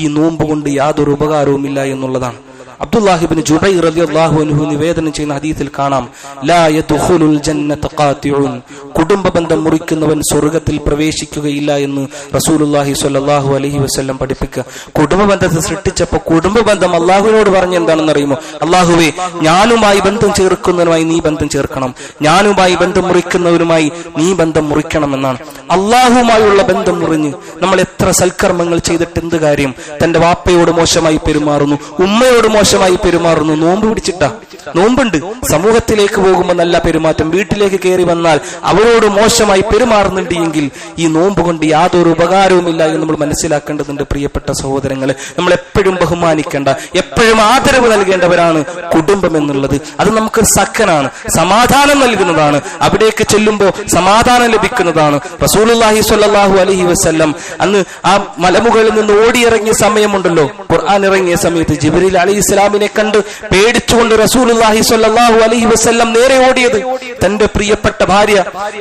ഈ നോമ്പ് കൊണ്ട് യാതൊരു ഉപകാരവുമില്ല എന്നുള്ളതാണ്. അബ്ദുല്ലാഹി ഇബ്നു ജുബൈർ റളിയല്ലാഹു അൻഹു നിവേദനം ചെയ്യുന്ന ഹദീസിൽ കാണാം, ലാ യദ്ഖുലുൽ ജന്നത ഖാതിഉൻ, കുടുംബ ബന്ധം മുറിക്കുന്നവൻ സ്വർഗ്ഗത്തിൽ പ്രവേശിക്കുകയില്ല എന്ന് റസൂലുള്ളാഹി സ്വല്ലല്ലാഹു അലൈഹി വസല്ലം പഠിപ്പിക്കുക. കുടുംബ ബന്ധത്തെ സൃഷ്ടിച്ചപ്പോൾ കുടുംബ ബന്ധം അള്ളാഹുവിനോട് പറഞ്ഞ എന്താണെന്ന് അറിയുമോ? അള്ളാഹുവേ, ഞാനുമായി ബന്ധം ചേർക്കുന്നവനുമായി നീ ബന്ധം ചേർക്കണം, ഞാനുമായി ബന്ധം മുറിക്കുന്നവരുമായി നീ ബന്ധം മുറിക്കണം എന്നാണ്. അള്ളാഹുമായുള്ള ബന്ധം മുറിഞ്ഞ് നമ്മൾ എത്ര സൽക്കർമ്മങ്ങൾ ചെയ്തിട്ട് എന്ത് കാര്യം? തന്റെ വാപ്പയോട് മോശമായി പെരുമാറുന്നു, ഉമ്മയോട് മോശമായി പെരുമാറുന്നു. നോമ്പ് പിടിച്ചിട്ടാ? നോമ്പുണ്ട്. സമൂഹത്തിലേക്ക് പോകുമ്പോൾ നല്ല പെരുമാറ്റം, വീട്ടിലേക്ക് കയറി വന്നാൽ അവരോട് മോശമായി പെരുമാറുന്നുണ്ട് എങ്കിൽ ഈ നോമ്പ് കൊണ്ട് യാതൊരു ഉപകാരവുമില്ല എന്ന് നമ്മൾ മനസ്സിലാക്കേണ്ടതുണ്ട് പ്രിയപ്പെട്ട സഹോദരങ്ങളെ. നമ്മൾ എപ്പോഴും ബഹുമാനിക്കേണ്ട, എപ്പോഴും ആദരവ് നൽകേണ്ടവരാണ് കുടുംബം എന്നുള്ളത്. അത് നമുക്ക് സക്കനാണ്, സമാധാനം നൽകുന്നതാണ്. അവിടേക്ക് ചെല്ലുമ്പോൾ സമാധാനം ലഭിക്കുന്നതാണ്. റസൂലുള്ളാഹി സ്വല്ലല്ലാഹു അലൈഹി വസല്ലം അന്ന് ആ മലമുകളിൽ നിന്ന് ഓടിയിറങ്ങിയ സമയമുണ്ടല്ലോ, ഖുർആൻ ഇറങ്ങിയ സമയത്ത് ജിബ്രീൽ അലൈഹിസ്സലാമിനെ കണ്ട് പേടിച്ചുകൊണ്ട് റസൂലുള്ളാഹി സ്വല്ലല്ലാഹു അലൈഹി വസല്ലം നേരെ ഓടിയത് തന്റെ പ്രിയപ്പെട്ട ഭാര്യ,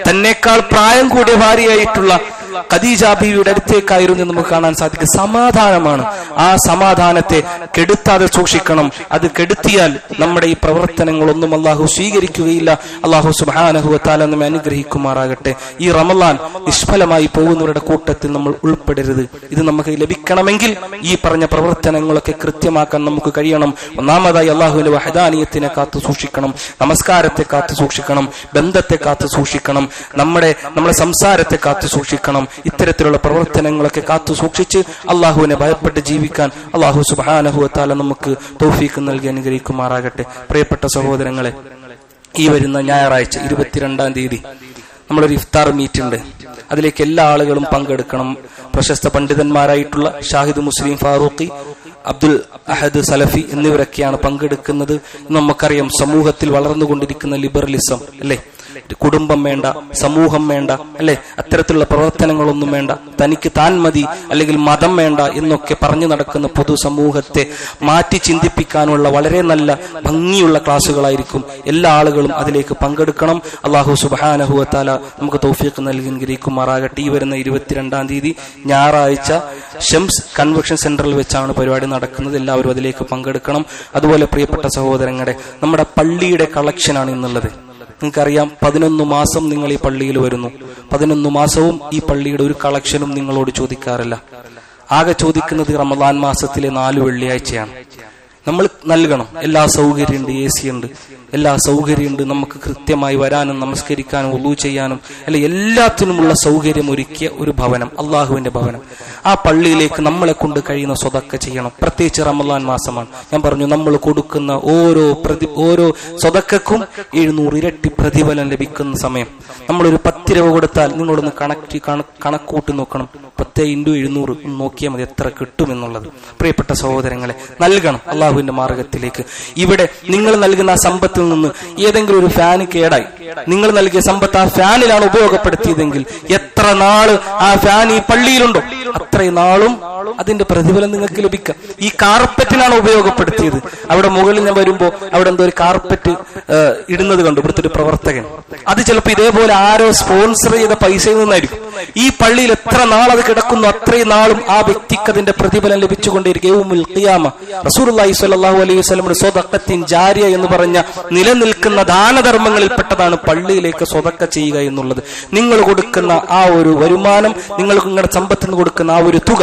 തന്നെക്കാൾ പ്രായം കൂടിയ ഭാര്യയായിട്ടുള്ള ഖദീജ ബീവിയുടെ അടുത്തേക്കായിരുന്നു എന്ന് നമുക്ക് കാണാൻ സാധിക്കും. സമാധാനമാണ്. ആ സമാധാനത്തെ കെടുത്താതെ സൂക്ഷിക്കണം. അത് കെടുത്തിയാൽ നമ്മുടെ ഈ പ്രവർത്തനങ്ങളൊന്നും അള്ളാഹു സ്വീകരിക്കുകയില്ല. അള്ളാഹു സുബ്ഹാനഹു വ തആല നമ്മെ അനുഗ്രഹിക്കുമാറാകട്ടെ. ഈ റമളാൻ നിഷ്ഫലമായി പോകുന്നവരുടെ കൂട്ടത്തിൽ നമ്മൾ ഉൾപ്പെടരുത്. ഇത് നമുക്ക് ലഭിക്കണമെങ്കിൽ ഈ പറഞ്ഞ പ്രവർത്തനങ്ങളൊക്കെ കൃത്യമാക്കാൻ നമുക്ക് കഴിയണം. ഒന്നാമതായി അള്ളാഹുവിന്റെ വഹദാനിയത്തിനെ കാത്തു സൂക്ഷിക്കണം, നമസ്കാരത്തെ കാത്തു സൂക്ഷിക്കണം, ബന്ധത്തെ കാത്തു സൂക്ഷിക്കണം, നമ്മുടെ സംസാരത്തെ കാത്തു സൂക്ഷിക്കണം. ഇത്തരത്തിലുള്ള പ്രവർത്തനങ്ങളൊക്കെ കാത്തു സൂക്ഷിച്ച് അള്ളാഹുവിനെ ഭയപ്പെട്ട് ജീവിക്കാൻ അള്ളാഹു സുബ്ഹാനഹു വ തആല നമുക്ക് തൗഫീഖ് നൽകി അനുഗ്രഹിക്കുമാറാകട്ടെ. പ്രിയപ്പെട്ട സഹോദരങ്ങളെ, ഈ വരുന്ന ഞായറാഴ്ച 22-ാം തീയതി നമ്മളൊരു ഇഫ്താർ മീറ്റ് ഉണ്ട്. അതിലേക്ക് എല്ലാ ആളുകളും പങ്കെടുക്കണം. പ്രശസ്ത പണ്ഡിതന്മാരായിട്ടുള്ള ഷാഹിദ് മുസ്ലിം ഫാറൂഖി, അബ്ദുൽ അഹദ് സലഫി എന്നിവരൊക്കെയാണ് പങ്കെടുക്കുന്നത്. നമുക്കറിയാം, സമൂഹത്തിൽ വളർന്നുകൊണ്ടിരിക്കുന്ന ലിബറലിസം അല്ലേ, കുടുംബം വേണ്ട, സമൂഹം വേണ്ട അല്ലെ, അത്തരത്തിലുള്ള പ്രവർത്തനങ്ങളൊന്നും വേണ്ട, തനിക്ക് താൻ മതി അല്ലെങ്കിൽ മതം വേണ്ട എന്നൊക്കെ പറഞ്ഞു നടക്കുന്ന പൊതുസമൂഹത്തെ മാറ്റി ചിന്തിപ്പിക്കാനുള്ള വളരെ നല്ല ഭംഗിയുള്ള ക്ലാസുകളായിരിക്കും. എല്ലാ ആളുകളും അതിലേക്ക് പങ്കെടുക്കണം. അള്ളാഹു സുബ്ഹാനഹു വ തആല നമുക്ക് തൗഫീഖ് നൽകി അനുഗ്രഹിക്കുമാറാകട്ടെ. ഈ വരുന്ന 22-ാം തീയതി ഞായറാഴ്ച ഷംസ് കൺവെൻഷൻ സെന്ററിൽ വെച്ചാണ് പരിപാടി നടക്കുന്നത്. എല്ലാവരും അതിലേക്ക് പങ്കെടുക്കണം. അതുപോലെ പ്രിയപ്പെട്ട സഹോദരങ്ങളെ, നമ്മുടെ പള്ളിയുടെ കളക്ഷനാണ് ഇന്നുള്ളത്. നിങ്ങൾക്കറിയാം, 11 മാസം നിങ്ങൾ ഈ പള്ളിയിൽ വരുന്നു. 11 മാസവും ഈ പള്ളിയുടെ ഒരു കളക്ഷനും നിങ്ങളോട് ചോദിക്കാറില്ല. ആകെ ചോദിക്കുന്നത് റമദാൻ മാസത്തിലെ 4 വെള്ളിയാഴ്ചയാണ്. നമ്മൾ നൽകണം. എല്ലാ സൗകര്യമുണ്ട്, AC ഉണ്ട്, എല്ലാ സൗകര്യമുണ്ട്. നമുക്ക് കൃത്യമായി വരാനും നമസ്കരിക്കാനും വുളൂ ചെയ്യാനും അല്ലെ എല്ലാത്തിനുമുള്ള സൗകര്യം ഒരുക്കിയ ഒരു ഭവനം, അള്ളാഹുവിന്റെ ഭവനം. ആ പള്ളിയിലേക്ക് നമ്മളെ കൊണ്ട് കഴിയുന്ന സ്വതക്ക ചെയ്യണം. പ്രത്യേകിച്ച് റമളാൻ മാസമാണ്. ഞാൻ പറഞ്ഞു, നമ്മൾ കൊടുക്കുന്ന ഓരോ സ്വതക്കും 700 ഇരട്ടി പ്രതിഫലം ലഭിക്കുന്ന സമയം. നമ്മളൊരു 10 രൂപ കൊടുത്താൽ നിങ്ങളൊന്ന് കണക്കൂട്ടി നോക്കണം. 10 × 700 നോക്കിയാൽ മതി എത്ര കിട്ടുമെന്നുള്ളത്. പ്രിയപ്പെട്ട സഹോദരങ്ങളെ, നൽകണം അള്ളാഹുവിന്റെ മാർഗത്തിലേക്ക്. ഇവിടെ നിങ്ങൾ നൽകുന്ന ആ സമ്പത്തിൽ നിന്ന് ഏതെങ്കിലും ഒരു ഫാന് കേടായി, നിങ്ങൾ നൽകിയ സമ്പത്ത് ആ ഫാനിലാണ് ഉപയോഗപ്പെടുത്തിയതെങ്കിൽ എത്ര നാള് ആ ഫാൻ ഈ പള്ളിയിലുണ്ടോ അത്രയും നാളും അതിന്റെ പ്രതിഫലം നിങ്ങൾക്ക് ലഭിക്കാം. ഈ കാർപ്പറ്റിനാണ് ഉപയോഗപ്പെടുത്തിയത്. അവിടെ മുകളിൽ ഞാൻ വരുമ്പോ അവിടെ എന്തോ ഒരു കാർപ്പറ്റ് ഇടുന്നത് കണ്ടു, ഇവിടുത്തെ ഒരു പ്രവർത്തകൻ. അത് ചിലപ്പോൾ ഇതേപോലെ ആരോ സ്പോൺസർ ചെയ്ത പൈസയിൽ നിന്നായിരിക്കും. ഈ പള്ളിയിൽ എത്ര നാൾ അത് കിടക്കുന്നു അത്രയും നാളും ആ വ്യക്തിക്ക് അതിന്റെ പ്രതിഫലം ലഭിച്ചുകൊണ്ടിരിക്കും. യൗമുൽ ഖിയാമ റസൂലുള്ളാഹി സ്വല്ലല്ലാഹു അലൈഹി വസല്ലമയുടെ സ്വതഖത്തിൻ ജാരിയ എന്ന് പറഞ്ഞ നിലനിൽക്കുന്ന ദാനധർമ്മങ്ങളിൽപ്പെട്ടതാണ് പള്ളിയിലേക്ക് സ്വതക്ക ചെയ്യുക എന്നുള്ളത്. നിങ്ങൾ കൊടുക്കുന്ന ആ ഒരു വരുമാനം, നിങ്ങൾ നിങ്ങളുടെ സമ്പത്തിൽ നിന്ന് കൊടുക്കുന്ന ആ ഒരു തുക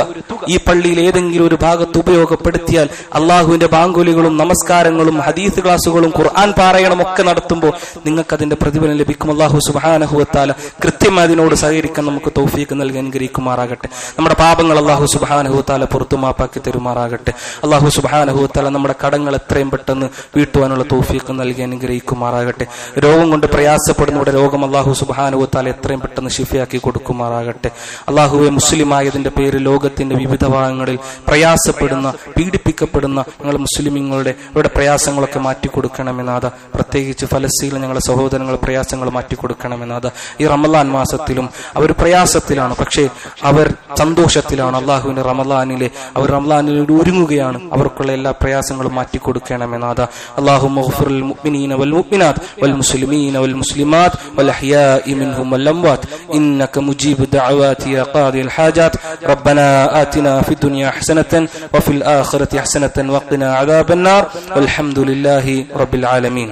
ഈ പള്ളിയിൽ ഏതെങ്കിലും ഒരു ഭാഗത്ത് ഉപയോഗപ്പെടുത്തിയാൽ അള്ളാഹുവിന്റെ ബാങ്കുലികളും നമസ്കാരങ്ങളും ഹദീസ് ക്ലാസുകളും ഖുർആൻ പാരായണം ഒക്കെ നടത്തുമ്പോൾ നിങ്ങൾക്ക് അതിന്റെ പ്രതിഫലം ലഭിക്കും. അള്ളാഹു സുബ്ഹാനഹു വ തആല കൃത്യമായി അതിനോട് സഹകരിക്കാൻ നമുക്ക് തൗഫീഖ് നൽകി അനുഗ്രഹിക്കുമാറാകട്ടെ. നമ്മുടെ പാപങ്ങൾ അള്ളാഹു സുബ്ഹാനഹു വ തആല പുറത്തു മാപ്പാക്കി തരുമാറാകട്ടെ. അള്ളാഹു സുബ്ഹാനഹു വ തആല നമ്മുടെ കടങ്ങൾ എത്രയും പെട്ടെന്ന് വീട്ടുവാനുള്ള തൗഫീഖ് നൽകി അനുഗ്രഹിക്കുമാറാകട്ടെ. രോഗം കൊണ്ട് പ്രയാസപ്പെടുന്നവരുടെ രോഗം അല്ലാഹു സുബ്ഹാനഹു വ തആല എത്രയും പെട്ടെന്ന് ശിഫയാക്കി കൊടുക്കുമാറാകട്ടെ. അല്ലാഹുവെ, മുസ്ലിമായതിന്റെ പേരിൽ ലോകത്തിന്റെ വിവിധ ഭാഗങ്ങളിൽ പ്രയാസപ്പെടുന്ന, പീഡിപ്പിക്കപ്പെടുന്ന ഞങ്ങൾ മുസ്ലിമീങ്ങളുടെ അവരുടെ പ്രയാസങ്ങളൊക്കെ മാറ്റിക്കൊടുക്കണമെന്നാഥ. പ്രത്യേകിച്ച് ഫലസ്തീനിൽ ഞങ്ങളുടെ സഹോദരങ്ങളുടെ പ്രയാസങ്ങൾ മാറ്റിക്കൊടുക്കണമെന്നാഥ. ഈ റമളാൻ മാസത്തിലും അവർ പ്രയാസത്തിലാണ്, പക്ഷേ അവർ സന്തോഷത്തിലാണ്. അള്ളാഹുവിന്റെ റമളാനിലെ അവർ റമളാനിലൂടെ ഒരുങ്ങുകയാണ്. അവർക്കുള്ള എല്ലാ പ്രയാസങ്ങളും മാറ്റിക്കൊടുക്കണമെന്നാഥ. അല്ലാഹുമ്മ ഗ്ഫിർ ലിൽ മുഅ്മിനീന വൽ മുഅ്മിനാത്ത് വൽ മുസ്ലിമീന വൽ മുസ്ലിമാത്ത് വൽ അഹ്യാഇ മിൻഹും വൽ അംവാത്ത് ഇന്നക മുജീബു ദഅവാതി യാ ഖാദിൽ ഹാജാത്ത്. റബ്ബനാ ആതിനാ ഫിദ് ദുനിയാ ഹസനതൻ വഫിൽ ആഖിറതി ഹസനതൻ വഖിനാ അദാബൻ നാർ. വൽഹംദുലില്ലാഹി റബ്ബിൽ ആലമീൻ.